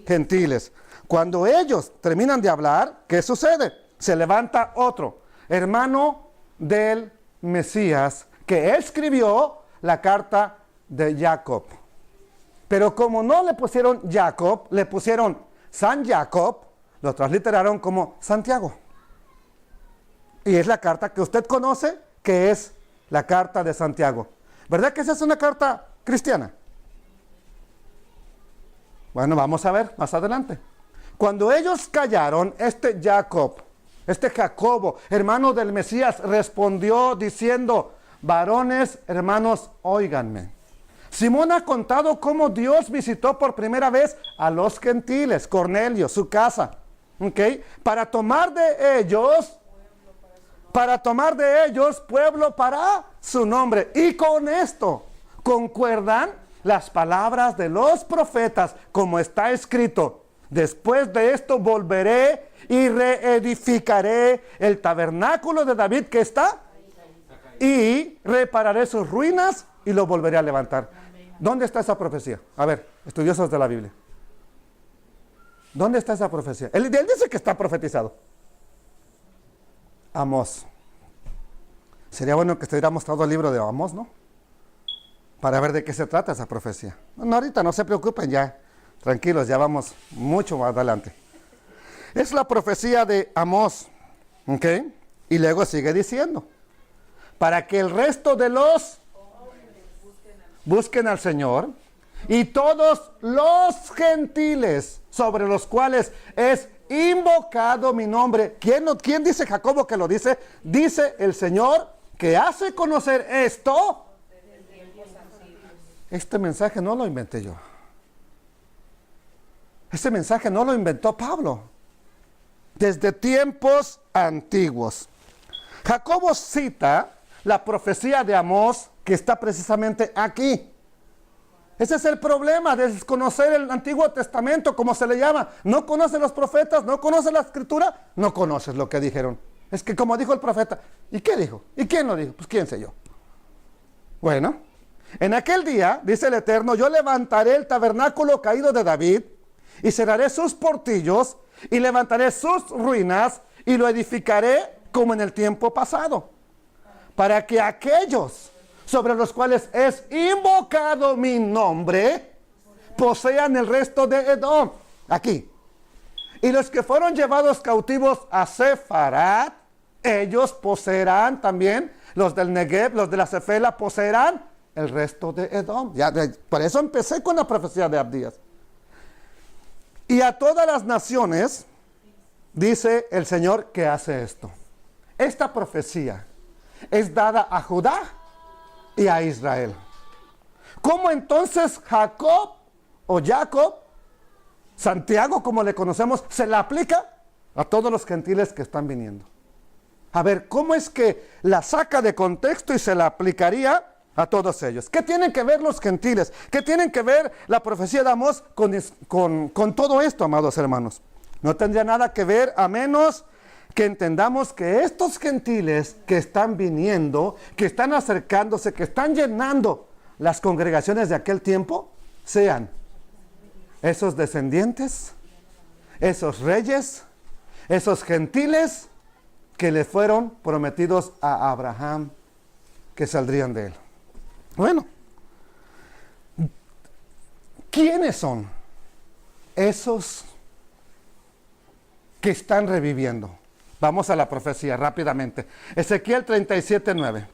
gentiles. Cuando ellos terminan de hablar, ¿qué sucede? Se levanta otro hermano del Mesías que escribió la carta de Jacob. Pero como no le pusieron Jacob, le pusieron San Jacob, lo transliteraron como Santiago. Y es la carta que usted conoce, que es la carta de Santiago. ¿Verdad que esa es una carta cristiana? Bueno, vamos a ver más adelante. Cuando ellos callaron, este Jacobo, hermano del Mesías, respondió diciendo, varones, hermanos, óiganme. Simón ha contado cómo Dios visitó por primera vez a los gentiles, Cornelio, su casa, ¿okay? Para tomar de ellos pueblo para su nombre. Y con esto concuerdan las palabras de los profetas, como está escrito, después de esto volveré y reedificaré el tabernáculo de David que está y repararé sus ruinas y lo volveré a levantar. ¿Dónde está esa profecía? A ver, estudiosos de la Biblia. ¿Dónde está esa profecía? Él dice que está profetizado. Amós. Sería bueno que estuviéramos todo el libro de Amós, ¿no? Para ver de qué se trata esa profecía. No, ahorita no se preocupen, ya. Tranquilos, ya vamos mucho más adelante. Es la profecía de Amós. ¿Ok? Y luego sigue diciendo. Para que el resto de los busquen al Señor, y todos los gentiles sobre los cuales es invocado mi nombre. ¿Quién dice Jacobo que lo dice? Dice el Señor que hace conocer esto. Este mensaje no lo inventé yo. Este mensaje no lo inventó Pablo. Desde tiempos antiguos. Jacobo cita la profecía de Amós, que está precisamente aquí. Ese es el problema de desconocer el Antiguo Testamento, como se le llama. No conoces los profetas, no conoces la Escritura, no conoces lo que dijeron. Es que como dijo el profeta, ¿y qué dijo? ¿Y quién lo dijo? Pues quién sé yo. Bueno, en aquel día, dice el Eterno, yo levantaré el tabernáculo caído de David y cerraré sus portillos y levantaré sus ruinas y lo edificaré como en el tiempo pasado, para que aquellos sobre los cuales es invocado mi nombre posean el resto de Edom. Aquí. Y los que fueron llevados cautivos a Sefarat, ellos poseerán también, los del Negev, los de la Cefela, poseerán el resto de Edom. Por eso empecé con la profecía de Abdías. Y a todas las naciones, dice el Señor, que hace esto. Esta profecía es dada a Judá y a Israel. ¿Cómo entonces Jacob o Jacob, Santiago como le conocemos, se la aplica a todos los gentiles que están viniendo? A ver, ¿cómo es que la saca de contexto y se la aplicaría a todos ellos? ¿Qué tienen que ver los gentiles? ¿Qué tienen que ver la profecía de Amós con todo esto, amados hermanos? No tendría nada que ver a menos que entendamos que estos gentiles que están viniendo, que están acercándose, que están llenando las congregaciones de aquel tiempo, sean esos descendientes, esos reyes, esos gentiles que le fueron prometidos a Abraham, que saldrían de él. Bueno, ¿quiénes son esos que están reviviendo? Vamos a la profecía rápidamente. Ezequiel 37:9.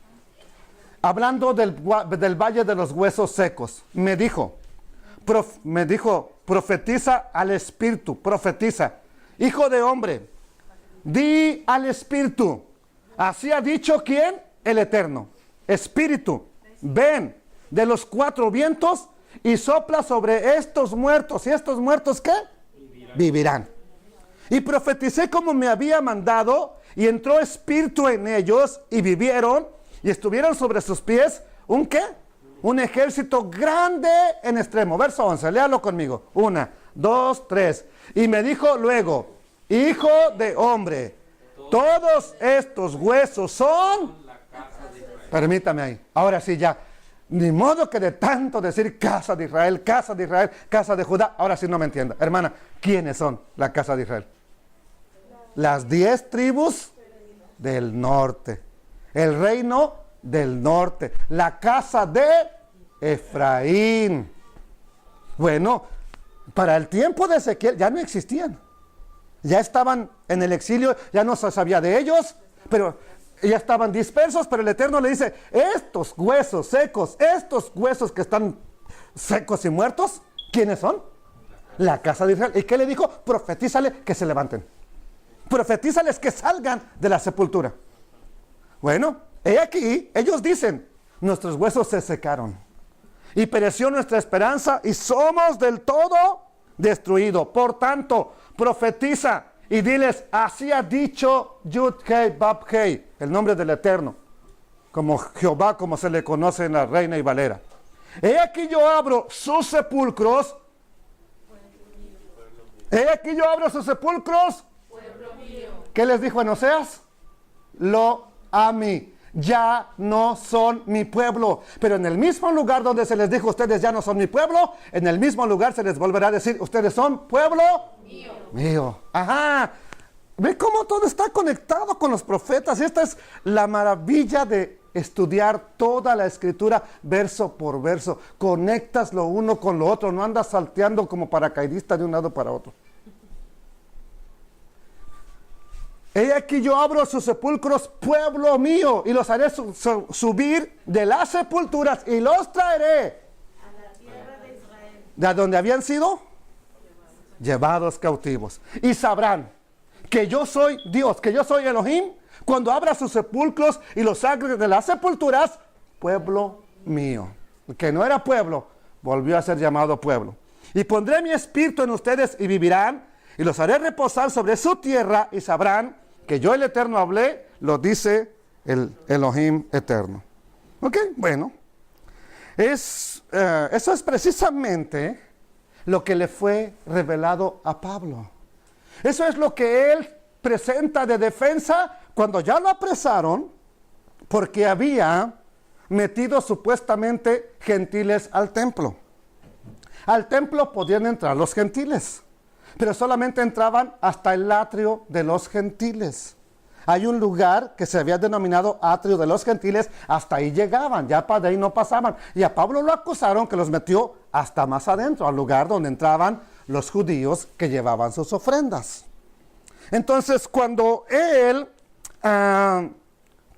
Hablando del valle de los huesos secos, me dijo, profetiza al espíritu, profetiza, hijo de hombre, di al espíritu, así ha dicho ¿quién? El Eterno. Espíritu, ven de los cuatro vientos y sopla sobre estos muertos. ¿Y estos muertos qué? Vivirán. Y profeticé como me había mandado, y entró espíritu en ellos, y vivieron, y estuvieron sobre sus pies, ¿un qué? Un ejército grande en extremo. Verso 11, léalo conmigo. 1, 2, 3. Y me dijo luego, hijo de hombre, todos estos huesos son... Permítame ahí. Ahora sí ya. Ni modo que de tanto decir casa de Israel, casa de Israel, casa de Judá. Ahora sí no me entienda. Hermana, ¿quiénes son la casa de Israel? Las 10 tribus del norte. El reino del norte. La casa de Efraín. Bueno, para el tiempo de Ezequiel ya no existían. Ya estaban en el exilio, ya no se sabía de ellos, pero ya estaban dispersos, pero el Eterno le dice, estos huesos secos, estos huesos que están secos y muertos, ¿quiénes son? La casa de Israel. ¿Y qué le dijo? Profetízale que se levanten. Profetízales que salgan de la sepultura. Bueno, he aquí, ellos dicen, nuestros huesos se secaron y pereció nuestra esperanza y somos del todo destruidos. Por tanto, profetiza y diles, así ha dicho Yud-Hei, Bab-Hei, el nombre del Eterno, como Jehová, como se le conoce en la Reina y Valera. He aquí yo abro sus sepulcros. He aquí yo abro sus sepulcros. ¿Qué les dijo en Oseas? Lo a mí. Ya no son mi pueblo. Pero en el mismo lugar donde se les dijo, ustedes ya no son mi pueblo, en el mismo lugar se les volverá a decir, ustedes son pueblo mío. Ajá. ¿Ve cómo todo está conectado con los profetas? Esta es la maravilla de estudiar toda la escritura verso por verso. Conectas lo uno con lo otro. No andas salteando como paracaidista de un lado para otro. He aquí yo abro sus sepulcros, pueblo mío, y los haré subir de las sepulturas y los traeré A la tierra de Israel. de donde habían sido llevados cautivos. Y sabrán que yo soy Dios, que yo soy Elohim, cuando abra sus sepulcros y los saque de las sepulturas, pueblo mío. El que no era pueblo, volvió a ser llamado pueblo. Y pondré mi espíritu en ustedes y vivirán, y los haré reposar sobre su tierra, y sabrán que yo el Eterno hablé, lo dice el Elohim eterno. ¿Ok? Bueno. Eso es precisamente lo que le fue revelado a Pablo. Eso es lo que él presenta de defensa cuando ya lo apresaron, porque había metido supuestamente gentiles al templo. Al templo podían entrar los gentiles, pero solamente entraban hasta el atrio de los gentiles. Hay un lugar que se había denominado atrio de los gentiles, hasta ahí llegaban, ya para ahí no pasaban. Y a Pablo lo acusaron que los metió hasta más adentro, al lugar donde entraban los judíos que llevaban sus ofrendas. Entonces, cuando él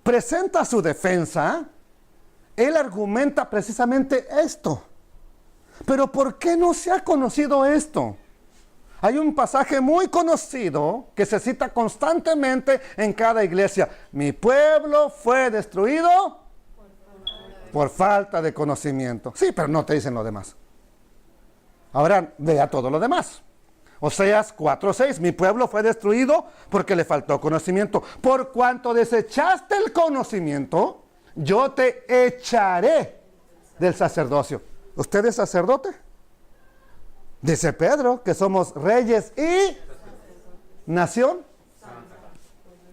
presenta su defensa, él argumenta precisamente esto. Pero ¿por qué no se ha conocido esto? Hay un pasaje muy conocido que se cita constantemente en cada iglesia. Mi pueblo fue destruido por falta de conocimiento. Sí, pero no te dicen lo demás. Ahora vea todo lo demás. Oseas 4:6, mi pueblo fue destruido porque le faltó conocimiento. Por cuanto desechaste el conocimiento, yo te echaré del sacerdocio. ¿Usted es sacerdote? Dice Pedro que somos reyes y nación.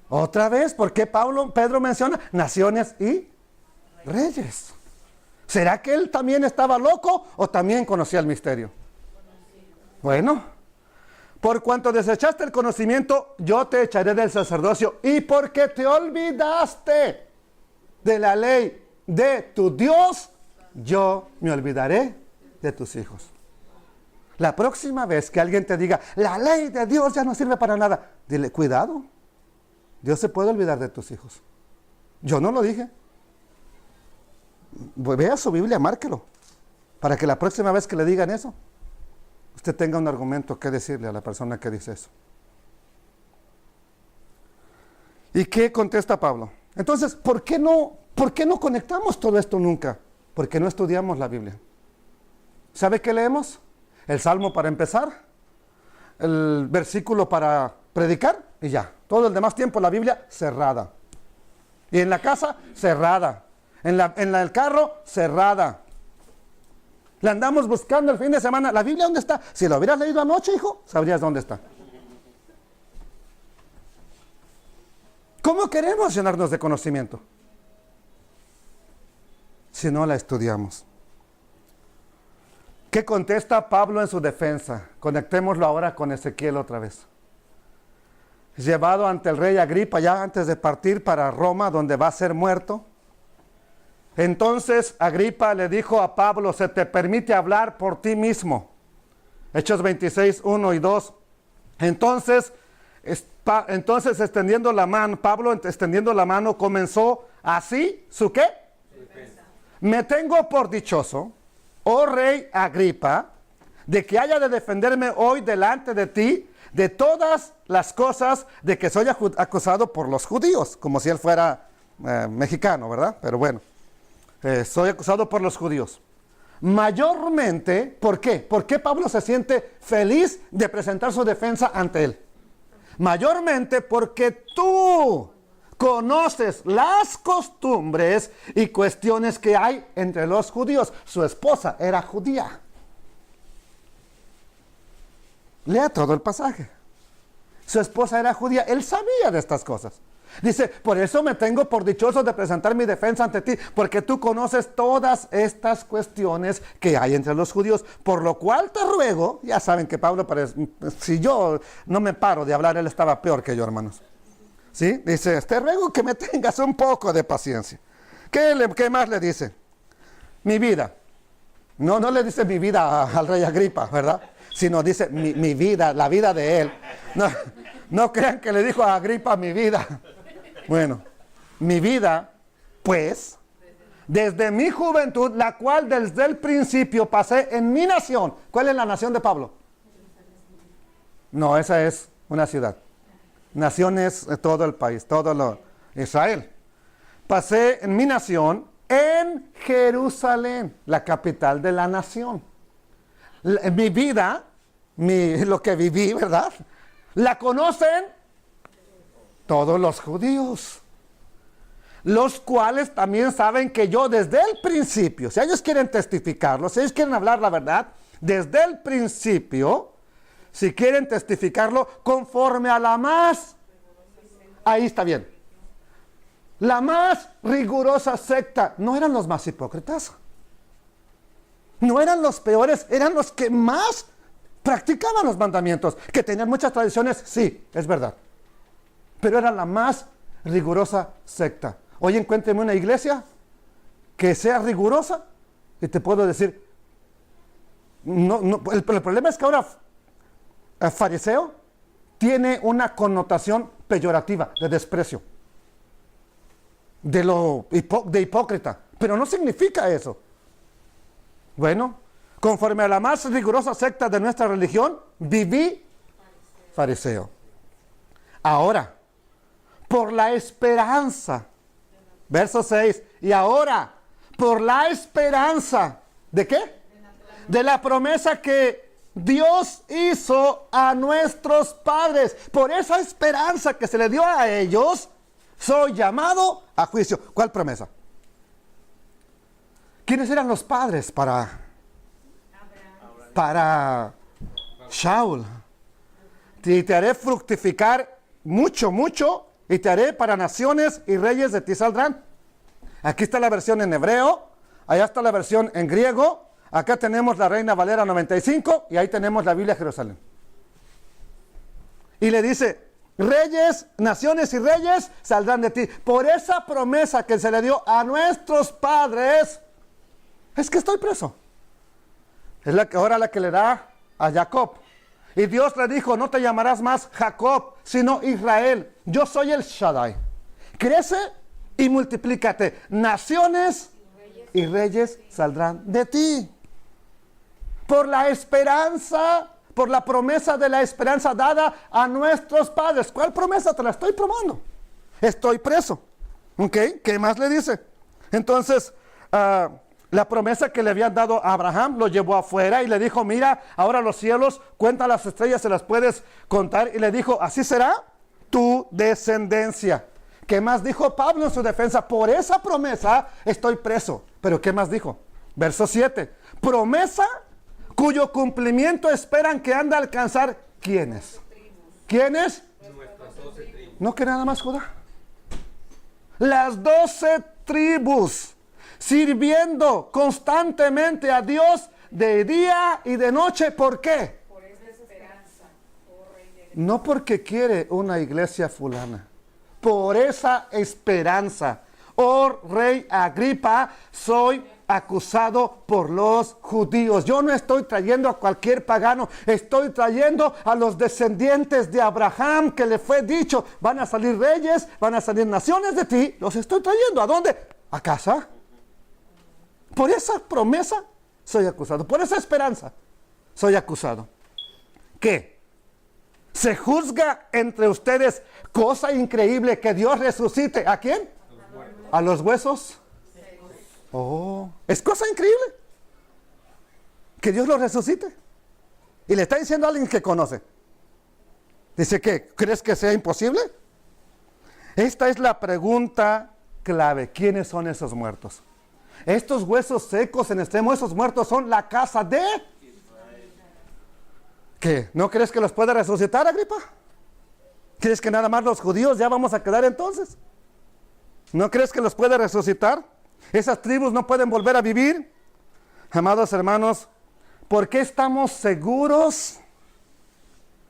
Otra vez, ¿por qué Pedro menciona naciones y reyes? ¿Será que él también estaba loco o también conocía el misterio? Bueno, por cuanto desechaste el conocimiento, yo te echaré del sacerdocio, y porque te olvidaste de la ley de tu Dios, yo me olvidaré de tus hijos. La próxima vez que alguien te diga, la ley de Dios ya no sirve para nada, dile, cuidado, Dios se puede olvidar de tus hijos. Yo no lo dije. Vea su Biblia, márquelo, para que la próxima vez que le digan eso, usted tenga un argumento que decirle a la persona que dice eso. ¿Y qué contesta Pablo? Entonces, ¿por qué no conectamos todo esto nunca? Porque no estudiamos la Biblia. ¿Sabe qué leemos? El Salmo para empezar, el versículo para predicar y ya. Todo el demás tiempo la Biblia cerrada. Y en la casa, cerrada. En el carro, cerrada. La andamos buscando el fin de semana. ¿La Biblia dónde está? Si la hubieras leído anoche, hijo, sabrías dónde está. ¿Cómo queremos llenarnos de conocimiento si no la estudiamos? ¿Qué contesta Pablo en su defensa? Conectémoslo ahora con Ezequiel otra vez. Llevado ante el rey Agripa ya antes de partir para Roma, donde va a ser muerto. Entonces Agripa le dijo a Pablo, se te permite hablar por ti mismo. Hechos 26, 1 y 2. Entonces extendiendo la mano, Pablo extendiendo la mano comenzó así, ¿su qué? Me tengo por dichoso, oh rey Agripa, de que haya de defenderme hoy delante de ti de todas las cosas de que soy acusado por los judíos, como si él fuera mexicano, ¿verdad? Pero bueno, soy acusado por los judíos. Mayormente, ¿por qué? ¿Por qué Pablo se siente feliz de presentar su defensa ante él? Mayormente porque tú conoces las costumbres y cuestiones que hay entre los judíos. Su esposa era judía. Lea todo el pasaje. Su esposa era judía. Él sabía de estas cosas. Dice, por eso me tengo por dichoso de presentar mi defensa ante ti, porque tú conoces todas estas cuestiones que hay entre los judíos, por lo cual te ruego, ya saben que Pablo, si yo no me paro de hablar, él estaba peor que yo, hermanos. ¿Sí? Dice, te ruego que me tengas un poco de paciencia. ¿Qué más le dice? Mi vida. No le dice mi vida al rey Agripa, ¿verdad? Sino dice mi vida, la vida de él. No crean que le dijo a Agripa mi vida. Bueno, mi vida, pues, desde mi juventud, la cual desde el principio pasé en mi nación. ¿Cuál es la nación de Pablo? No, esa es una ciudad. Nación es todo el país, Israel. Pasé en mi nación en Jerusalén, la capital de la nación. Mi vida, lo que viví, ¿verdad? La conocen todos los judíos. los cuales también saben que yo desde el principio, si ellos quieren testificarlo, si ellos quieren hablar la verdad, desde el principio, si quieren testificarlo conforme a la más, ahí está bien, la más rigurosa secta, no eran los más hipócritas, no eran los peores, eran los que más practicaban los mandamientos, que tenían muchas tradiciones, sí, es verdad, pero eran la más rigurosa secta. Hoy encuéntreme una iglesia que sea rigurosa y te puedo decir, el problema es que ahora fariseo tiene una connotación peyorativa, de desprecio, de hipócrita, pero no significa eso. Bueno, conforme a la más rigurosa secta de nuestra religión, viví fariseo. Ahora, por la esperanza, verso 6, y ahora, por la esperanza, ¿de qué? De la promesa que Dios hizo a nuestros padres. Por esa esperanza que se le dio a ellos, soy llamado a juicio. ¿Cuál promesa? ¿Quiénes eran los padres para Shaul? Te haré fructificar mucho, mucho, y te haré para naciones y reyes de ti saldrán. Aquí está la versión en hebreo, allá está la versión en griego, acá tenemos la Reina Valera 95 y ahí tenemos la Biblia de Jerusalén. Y le dice, reyes, naciones y reyes saldrán de ti. Por esa promesa que se le dio a nuestros padres, es que estoy preso. Es ahora la que le da a Jacob. Y Dios le dijo, no te llamarás más Jacob, sino Israel. Yo soy el Shaddai. Crece y multiplícate. Naciones y reyes saldrán de ti. Por la esperanza, por la promesa de la esperanza dada a nuestros padres. ¿Cuál promesa? Te la estoy probando. Estoy preso. ¿Ok? ¿Qué más le dice? Entonces, la promesa que le habían dado a Abraham lo llevó afuera y le dijo, mira, ahora los cielos, cuenta las estrellas, se las puedes contar. Y le dijo, así será tu descendencia. ¿Qué más dijo Pablo en su defensa? Por esa promesa estoy preso. Pero ¿qué más dijo? Verso 7. Promesa cuyo cumplimiento esperan que han de alcanzar. ¿Quiénes? ¿Quiénes? Nuestras 12 tribus. No que nada más Judá. Las 12 tribus. Sirviendo constantemente a Dios de día y de noche. ¿Por qué? Por esa esperanza, oh Rey de No porque quiere una iglesia fulana. Por esa esperanza. Oh Rey Agripa, soy acusado por los judíos. Yo no estoy trayendo a cualquier pagano. Estoy trayendo a los descendientes de Abraham, que le fue dicho, van a salir reyes, van a salir naciones de ti. Los estoy trayendo. ¿A dónde? A casa. Por esa promesa soy acusado. Por esa esperanza soy acusado. ¿Qué? Se juzga entre ustedes cosa increíble que Dios resucite. ¿A quién? ¿A los huesos? Oh, es cosa increíble que Dios los resucite. Y le está diciendo a alguien que conoce. Dice que, ¿crees que sea imposible? Esta es la pregunta clave. ¿Quiénes son esos muertos? Estos huesos secos en extremo, esos muertos son la casa de ¿qué? ¿No crees que los puede resucitar, Agripa? ¿Crees que nada más los judíos ya vamos a quedar entonces? ¿No crees que los puede resucitar? ¿Esas tribus no pueden volver a vivir? Amados hermanos, ¿por qué estamos seguros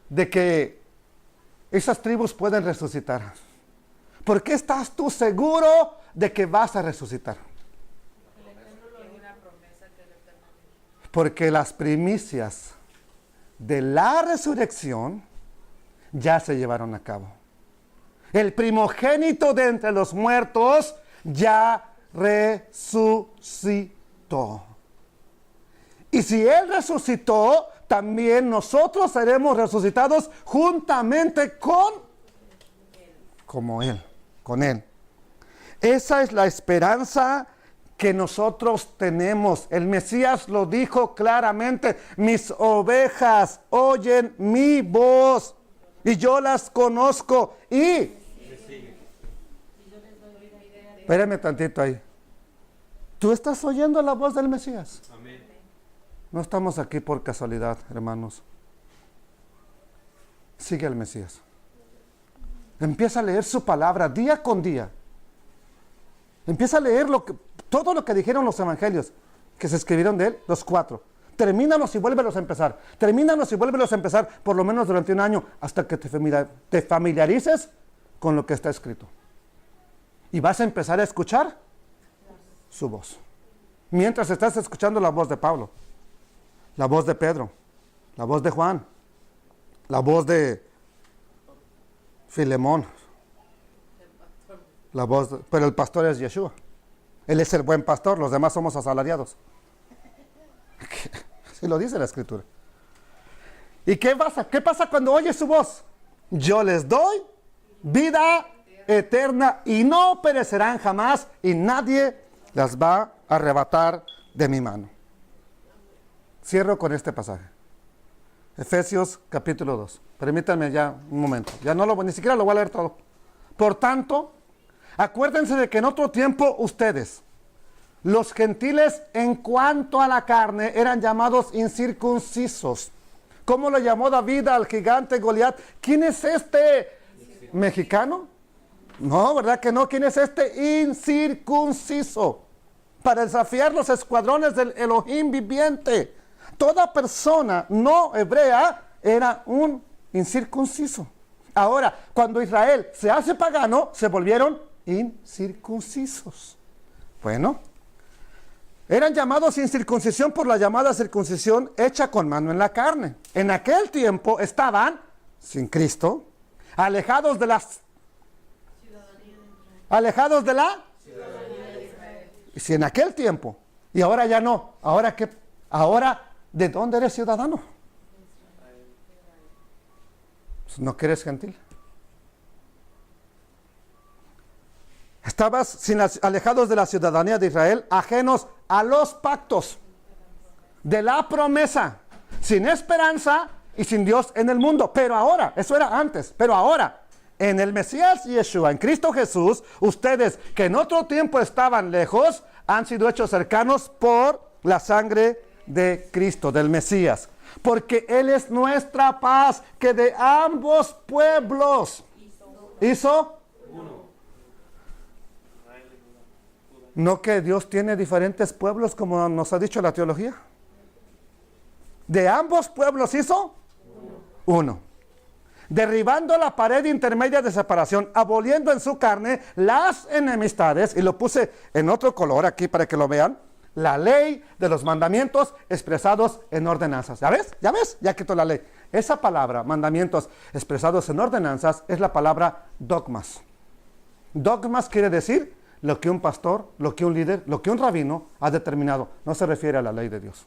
de que esas tribus pueden resucitar? ¿Por qué estás tú seguro de que vas a resucitar? Porque las primicias de la resurrección ya se llevaron a cabo. El primogénito de entre los muertos ya resucitó. Y si Él resucitó, también nosotros seremos resucitados juntamente con Él. Esa es la esperanza que nosotros tenemos. El Mesías lo dijo claramente: mis ovejas oyen mi voz y yo las conozco y Espérame tantito ahí. ¿Tú estás oyendo la voz del Mesías? Amén. No estamos aquí por casualidad, hermanos. Sigue al Mesías. Empieza a leer su palabra día con día. Empieza a leer todo lo que dijeron los evangelios que se escribieron de él, los 4. Termínalos y vuélvelos a empezar. Termínalos y vuélvelos a empezar por lo menos durante un año hasta que te familiarices con lo que está escrito. Y vas a empezar a escuchar su voz. Mientras estás escuchando la voz de Pablo, la voz de Pedro, la voz de Juan, la voz de Filemón, pero el pastor es Yeshua. Él es el buen pastor, los demás somos asalariados. Así lo dice la Escritura. ¿Y qué pasa? ¿Qué pasa cuando oyes su voz? Yo les doy vida eterna y no perecerán jamás y nadie las va a arrebatar de mi mano. Cierro con este pasaje. Efesios capítulo 2. Permítanme ya un momento. Ya no ni siquiera lo voy a leer todo. Por tanto, acuérdense de que en otro tiempo ustedes, los gentiles en cuanto a la carne, eran llamados incircuncisos. ¿Cómo lo llamó David al gigante Goliat? ¿Quién es este? ¿Mexicano? No, ¿verdad que no? ¿Quién es este incircunciso? Para desafiar los escuadrones del Elohim viviente. Toda persona no hebrea era un incircunciso. Ahora, cuando Israel se hace pagano, se volvieron incircuncisos. Bueno, eran llamados incircuncisión por la llamada circuncisión hecha con mano en la carne. En aquel tiempo estaban sin Cristo, alejados de la y si en aquel tiempo, y ahora ya no, ahora qué, ahora ¿de dónde eres ciudadano? ¿No que eres gentil? Estabas alejados de la ciudadanía de Israel, ajenos a los pactos de la promesa, sin esperanza y sin Dios en el mundo. Pero ahora, eso era antes, pero ahora, en el Mesías Yeshua, en Cristo Jesús, ustedes que en otro tiempo estaban lejos, han sido hechos cercanos por la sangre de Cristo, del Mesías. Porque Él es nuestra paz, que de ambos pueblos hizo uno. ¿No que Dios tiene diferentes pueblos como nos ha dicho la teología? De ambos pueblos hizo uno. Derribando la pared intermedia de separación, aboliendo en su carne las enemistades, y lo puse en otro color aquí para que lo vean, la ley de los mandamientos expresados en ordenanzas. ¿Ya ves? ¿Ya ves? Ya quitó la ley. Esa palabra, mandamientos expresados en ordenanzas, es la palabra dogmas. Dogmas quiere decir lo que un pastor, lo que un líder, lo que un rabino ha determinado. No se refiere a la ley de Dios.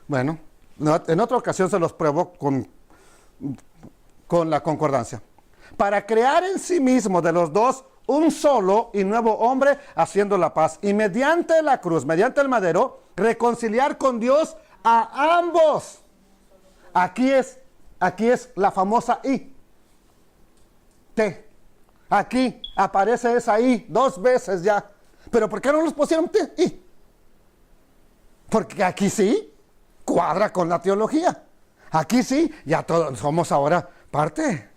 Bueno, en otra ocasión se los pruebo con la concordancia. Para crear en sí mismo de los dos un solo y nuevo hombre, haciendo la paz, y mediante la cruz, mediante el madero, reconciliar con Dios a ambos. Aquí es la famosa I. T. Aquí aparece esa I 2 veces ya. ¿Pero por qué no nos pusieron T? I. Porque aquí sí cuadra con la teología. Aquí sí, ya todos somos ahora parte.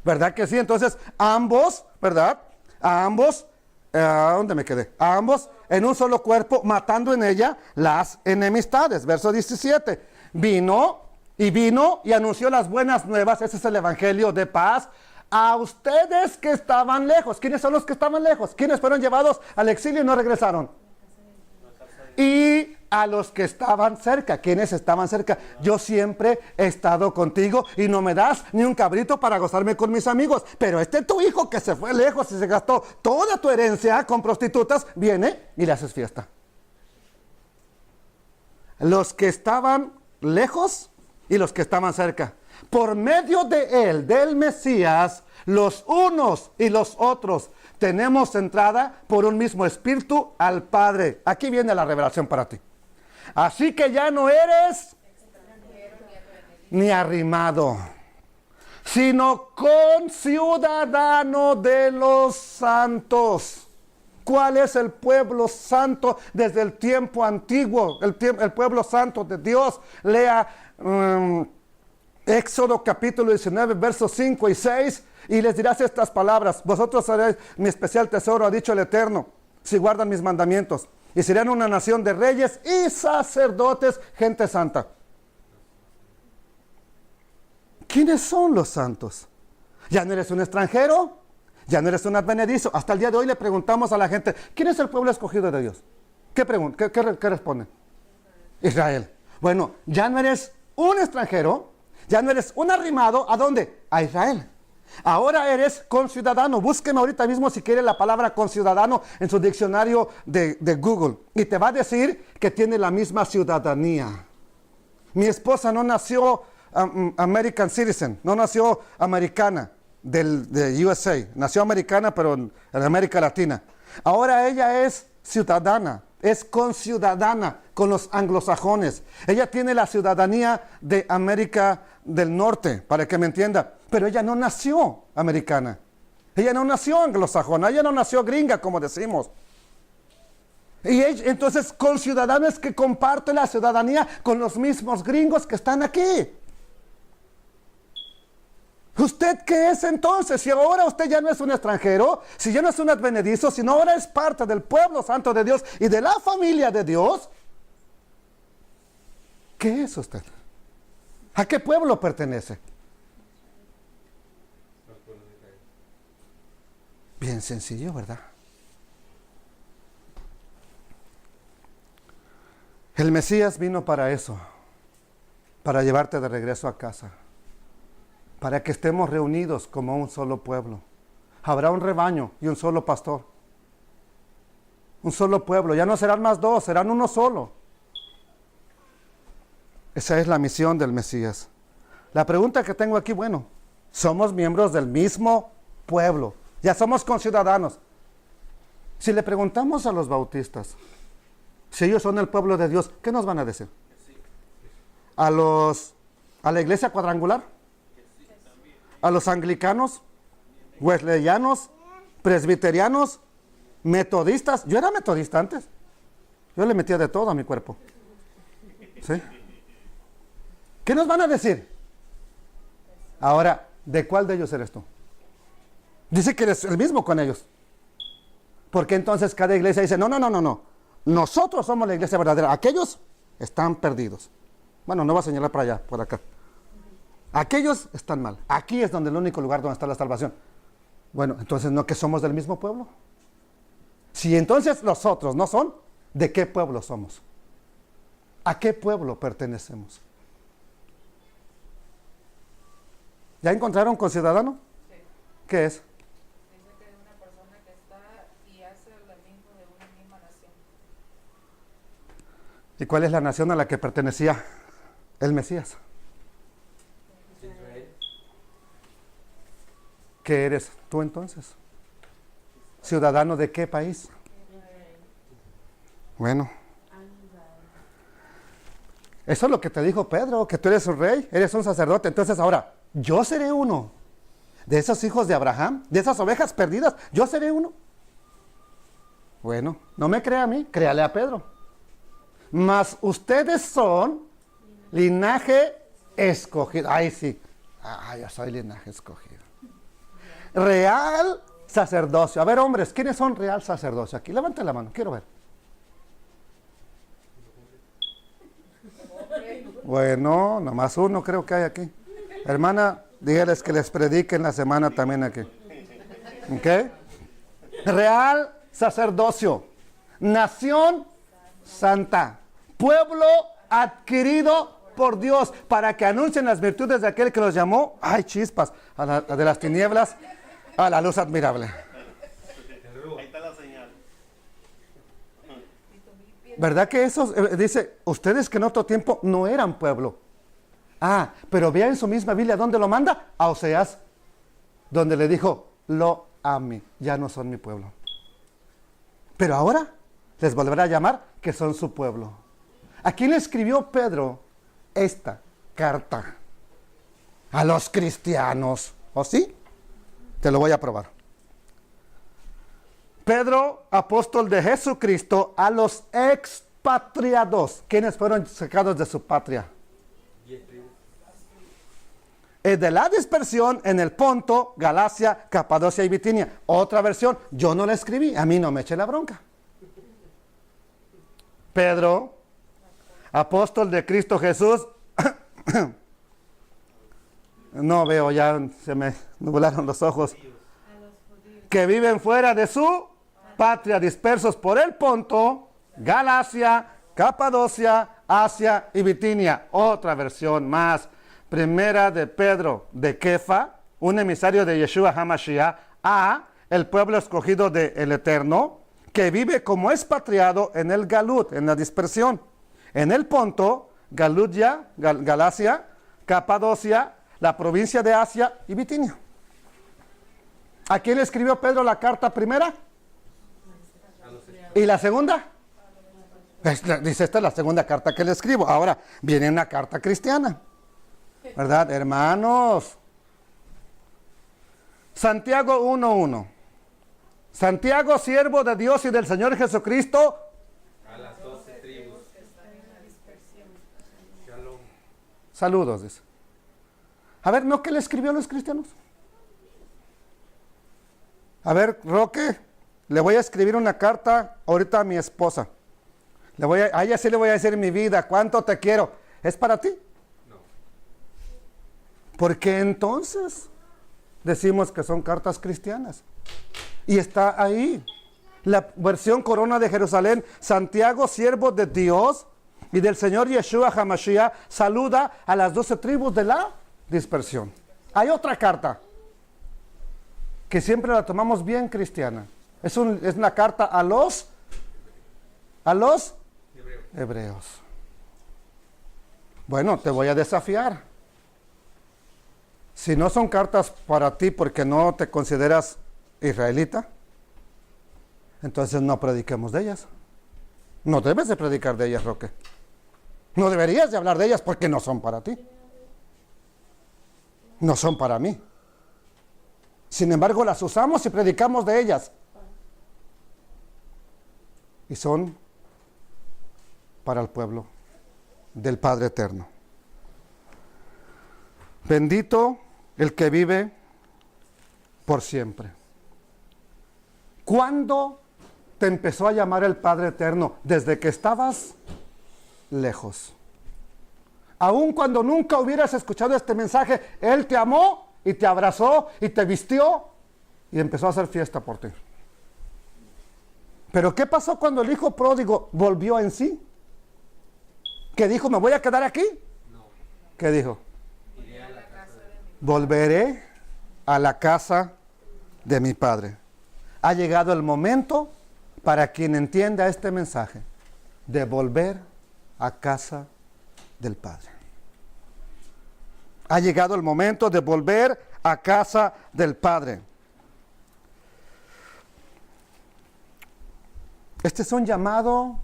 ¿Verdad que sí? Entonces, ambos, ¿verdad? A ambos, ¿dónde me quedé? A ambos en un solo cuerpo, matando en ella las enemistades. Verso 17. Vino y anunció las buenas nuevas. Ese es el evangelio de paz. A ustedes que estaban lejos. ¿Quiénes son los que estaban lejos? ¿Quiénes fueron llevados al exilio y no regresaron? Y a los que estaban cerca. ¿Quiénes estaban cerca? Yo siempre he estado contigo y no me das ni un cabrito para gozarme con mis amigos. Pero tu hijo que se fue lejos y se gastó toda tu herencia con prostitutas, viene y le haces fiesta. Los que estaban lejos y los que estaban cerca. Por medio de él, del Mesías, los unos y los otros tenemos entrada por un mismo espíritu al Padre. Aquí viene la revelación para ti. Así que ya no eres ni arrimado, sino conciudadano de los santos. ¿Cuál es el pueblo santo desde el tiempo antiguo? El pueblo santo de Dios. Lea Éxodo capítulo 19, versos 5 y 6, y les dirás estas palabras: vosotros seréis mi especial tesoro, ha dicho el Eterno, si guardan mis mandamientos, y serán una nación de reyes y sacerdotes, gente santa. ¿Quiénes son los santos? Ya no eres un extranjero, ya no eres un advenedizo. Hasta el día de hoy le preguntamos a la gente: ¿quién es el pueblo escogido de Dios? ¿Qué responden? Israel. Bueno, ya no eres un extranjero, ya no eres un arrimado. ¿A dónde? A Israel. Ahora eres conciudadano. Búsqueme ahorita mismo si quiere la palabra conciudadano en su diccionario de Google, y te va a decir que tiene la misma ciudadanía. Mi esposa no nació American citizen, no nació americana de USA, nació americana pero en América Latina. Ahora ella es ciudadana, es conciudadana con los anglosajones. Ella tiene la ciudadanía de América del Norte, para que me entienda, pero ella no nació americana, ella no nació anglosajona, ella no nació gringa, como decimos. Y entonces conciudadano es que comparte la ciudadanía con los mismos gringos que están aquí. ¿Usted qué es entonces? Si ahora usted ya no es un extranjero, si ya no es un advenedizo, sino ahora es parte del pueblo santo de Dios y de la familia de Dios, ¿qué es usted? ¿A qué pueblo pertenece? Bien sencillo, ¿verdad? El Mesías vino para eso, para llevarte de regreso a casa, para que estemos reunidos como un solo pueblo. Habrá un rebaño y un solo pastor. Un solo pueblo. Ya no serán más dos, serán uno solo. Esa es la misión del Mesías. La pregunta que tengo aquí, bueno, somos miembros del mismo pueblo. Ya somos conciudadanos. Si le preguntamos a los bautistas si ellos son el pueblo de Dios, ¿qué nos van a decir? ¿A la iglesia cuadrangular? ¿A los anglicanos? ¿Wesleyanos? ¿Presbiterianos? ¿Metodistas? Yo era metodista antes. Yo le metía de todo a mi cuerpo. ¿Sí? ¿Qué nos van a decir? Ahora, ¿de cuál de ellos eres tú? Dice que eres el mismo con ellos. Porque entonces cada iglesia dice, no. Nosotros somos la iglesia verdadera. Aquellos están perdidos. Bueno, no voy a señalar para allá, por acá. Aquellos están mal. Aquí es donde el único lugar donde está la salvación. Bueno, entonces no que somos del mismo pueblo. Si entonces los otros no son, ¿de qué pueblo somos? ¿A qué pueblo pertenecemos? ¿Ya encontraron conciudadano? Sí. ¿Qué es? Dice que es una persona que está y hace lo mismo de una misma nación. ¿Y cuál es la nación a la que pertenecía el Mesías? Israel. ¿Qué eres tú entonces? ¿Ciudadano de qué país? Bueno, eso es lo que te dijo Pedro, que tú eres un rey, eres un sacerdote. Entonces ahora, yo seré uno de esos hijos de Abraham, de esas ovejas perdidas. Yo seré uno. Bueno, no me crea a mí, créale a Pedro. Mas ustedes son linaje escogido. Ay, sí. Yo soy linaje escogido. Real sacerdocio. A ver, hombres, ¿quiénes son real sacerdocio? Aquí, levanten la mano, quiero ver. Bueno, nomás uno creo que hay aquí. Hermana, dígales que les prediquen la semana también aquí. ¿Ok? Real sacerdocio. Nación santa. Pueblo adquirido por Dios para que anuncien las virtudes de aquel que los llamó, ay chispas, de las tinieblas a la luz admirable. Ahí está la señal. ¿Verdad que eso dice, ustedes que en otro tiempo no eran pueblo? Ah, pero vea en su misma Biblia, ¿dónde lo manda? A Oseas, donde le dijo, lo amé, ya no son mi pueblo. Pero ahora les volverá a llamar que son su pueblo. ¿A quién le escribió Pedro esta carta? a los cristianos. ¿O sí? Te lo voy a probar. Pedro, apóstol de Jesucristo, a los expatriados. ¿Quiénes fueron sacados de su patria? De la dispersión en el Ponto, Galacia, Capadocia y Bitinia. Otra versión, yo no la escribí, a mí no me eche la bronca. Pedro, apóstol de Cristo Jesús. No veo, ya se me nublaron los ojos. Que viven fuera de su patria, dispersos por el Ponto, Galacia, Capadocia, Asia y Bitinia. Otra versión más. Primera de Pedro de Kefa, un emisario de Yeshua HaMashiach, a el pueblo escogido del Eterno, que vive como expatriado en el Galut, en la dispersión, en el Ponto, Galutia, Galacia, Capadocia, la provincia de Asia y Bitinia. ¿A quién le escribió Pedro la carta primera? ¿Y la segunda? Dice, esta es la segunda carta que le escribo. Ahora viene una carta cristiana. ¿Verdad, hermanos? Santiago 1:1. Santiago, siervo de Dios y del Señor Jesucristo. A las 12 tribus. Shalom. Saludos, dice. A ver, ¿no que le escribió a los cristianos? A ver, Roque, le voy a escribir una carta ahorita a mi esposa. A ella sí le voy a decir mi vida, cuánto te quiero. ¿Es para ti? ¿Por qué entonces decimos que son cartas cristianas? Y está ahí. La versión Corona de Jerusalén. Santiago, siervo de Dios y del Señor Yeshua HaMashiach, saluda a las 12 tribus de la dispersión. Hay otra carta que siempre la tomamos bien cristiana. Es una carta a los hebreos. Bueno, te voy a desafiar. Si no son cartas para ti porque no te consideras israelita, entonces no prediquemos de ellas. No debes de predicar de ellas, Roque. No deberías de hablar de ellas porque no son para ti. No son para mí. Sin embargo, las usamos y predicamos de ellas. Y son para el pueblo del Padre Eterno. Bendito el que vive por siempre. ¿Cuándo te empezó a llamar el Padre Eterno? Desde que estabas lejos. Aun cuando nunca hubieras escuchado este mensaje, Él te amó y te abrazó y te vistió y empezó a hacer fiesta por ti. Pero ¿qué pasó cuando el hijo pródigo volvió en sí? ¿Qué dijo? ¿Me voy a quedar aquí? No. ¿Qué dijo? Iré a la casa de mi Volveré a la casa de mi padre. Ha llegado el momento para quien entienda este mensaje de volver a casa del Padre. Ha llegado el momento de volver a casa del Padre. Este es un llamado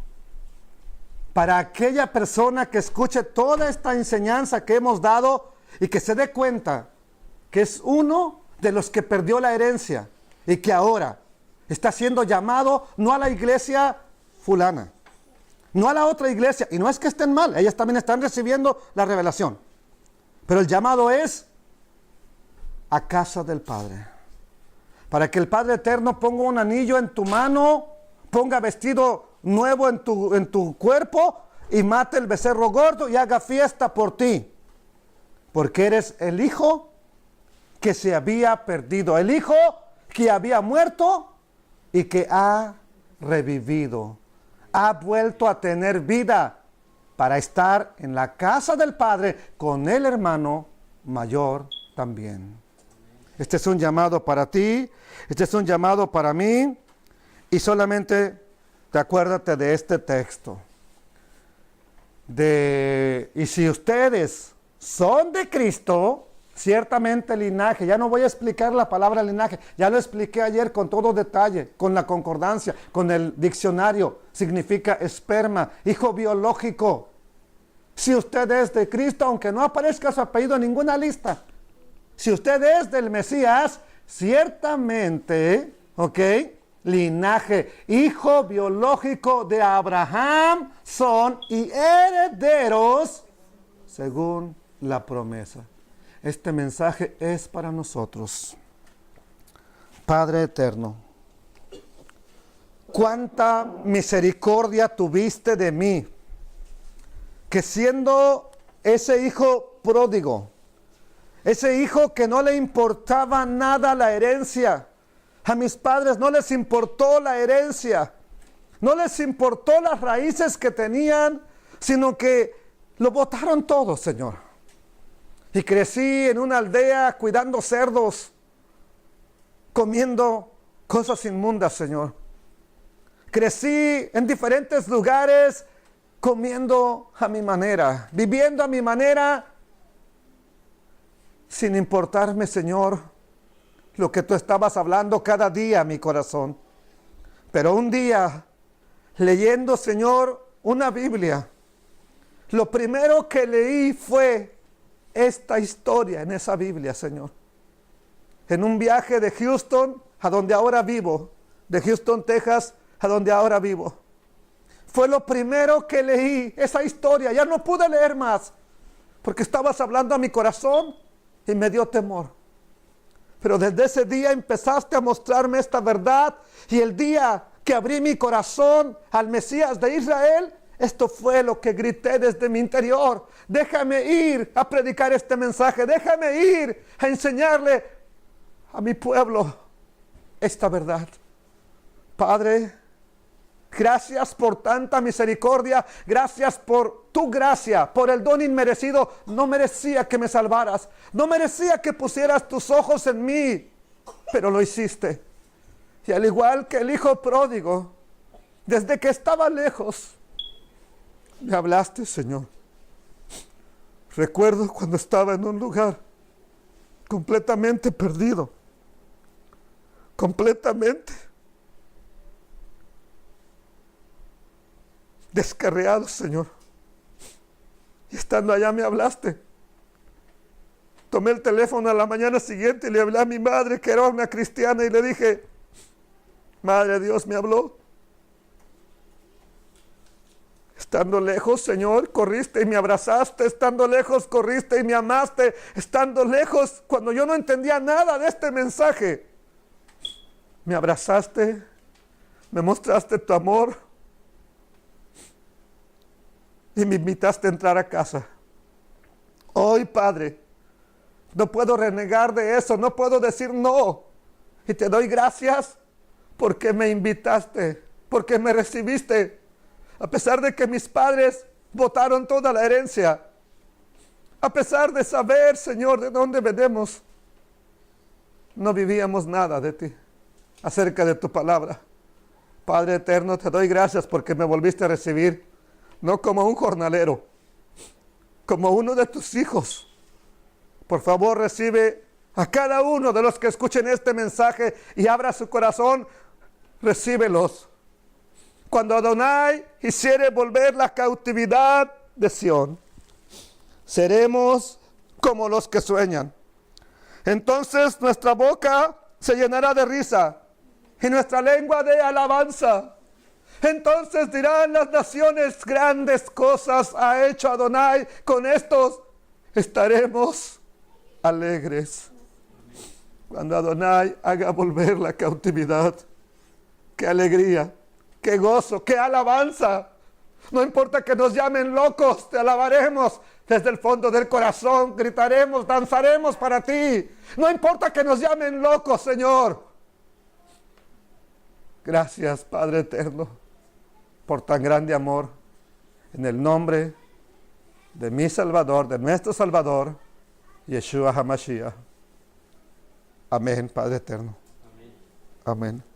para aquella persona que escuche toda esta enseñanza que hemos dado y que se dé cuenta que es uno de los que perdió la herencia y que ahora está siendo llamado no a la iglesia fulana, no a la otra iglesia, y no es que estén mal, ellas también están recibiendo la revelación, pero el llamado es a casa del Padre, para que el Padre Eterno ponga un anillo en tu mano, ponga vestido nuevo en tu cuerpo y mate el becerro gordo y haga fiesta por ti, porque eres el hijo que se había perdido, el hijo que había muerto y que ha revivido, ha vuelto a tener vida para estar en la casa del Padre con el hermano mayor también. Este es un llamado para ti, este es un llamado para mí, y solamente acuérdate de este texto. Y si ustedes son de Cristo, ciertamente linaje, ya no voy a explicar la palabra linaje, ya lo expliqué ayer con todo detalle, con la concordancia, con el diccionario, significa esperma, hijo biológico. Si usted es de Cristo, aunque no aparezca su apellido en ninguna lista, Si usted es del Mesías, ciertamente, ¿ok? Linaje, hijo biológico de Abraham son y herederos según la promesa. Este mensaje es para nosotros. Padre eterno, cuánta misericordia tuviste de mí, que siendo ese hijo pródigo, ese hijo que no le importaba nada la herencia, a mis padres no les importó la herencia, no les importó las raíces que tenían, sino que lo botaron todo, Señor. Y crecí en una aldea cuidando cerdos, comiendo cosas inmundas, Señor. Crecí en diferentes lugares comiendo a mi manera, viviendo a mi manera, sin importarme, Señor, lo que tú estabas hablando cada día a mi corazón. Pero un día, leyendo, Señor, una Biblia, lo primero que leí fue esta historia en esa Biblia, Señor. En un viaje de Houston a donde ahora vivo, de Houston, Texas, a donde ahora vivo. Fue lo primero que leí, esa historia. Ya no pude leer más, porque estabas hablando a mi corazón y me dio temor. Pero desde ese día empezaste a mostrarme esta verdad, y el día que abrí mi corazón al Mesías de Israel, esto fue lo que grité desde mi interior. Déjame ir a predicar este mensaje, déjame ir a enseñarle a mi pueblo esta verdad. Padre, gracias por tanta misericordia, gracias por tu gracia, por el don inmerecido. No merecía que me salvaras, no merecía que pusieras tus ojos en mí, pero lo hiciste. Y al igual que el hijo pródigo, desde que estaba lejos, me hablaste, Señor. Recuerdo cuando estaba en un lugar completamente perdido, completamente descarriado, Señor. Y estando allá me hablaste. Tomé el teléfono a la mañana siguiente y le hablé a mi madre, que era una cristiana, y le dije: Madre, Dios me habló. Estando lejos, Señor, corriste y me abrazaste. Estando lejos, corriste y me amaste. Estando lejos, cuando yo no entendía nada de este mensaje, me abrazaste, me mostraste tu amor y me invitaste a entrar a casa. Hoy, Padre, no puedo renegar de eso, no puedo decir no. Y te doy gracias porque me invitaste, porque me recibiste. A pesar de que mis padres botaron toda la herencia, a pesar de saber, Señor, de dónde venimos, no vivíamos nada de ti, acerca de tu palabra. Padre eterno, te doy gracias porque me volviste a recibir, no como un jornalero, como uno de tus hijos. Por favor, recibe a cada uno de los que escuchen este mensaje y abra su corazón, recíbelos. Cuando Adonai hiciere volver la cautividad de Sión, seremos como los que sueñan. Entonces nuestra boca se llenará de risa y nuestra lengua de alabanza. Entonces dirán las naciones: grandes cosas ha hecho Adonai, con estos estaremos alegres. Cuando Adonai haga volver la cautividad, qué alegría, qué gozo, qué alabanza. No importa que nos llamen locos, te alabaremos desde el fondo del corazón, gritaremos, danzaremos para ti. No importa que nos llamen locos, Señor. Gracias, Padre eterno, por tan grande amor. En el nombre de mi Salvador, de nuestro Salvador, Yeshua HaMashiach. Amén, Padre eterno. Amén.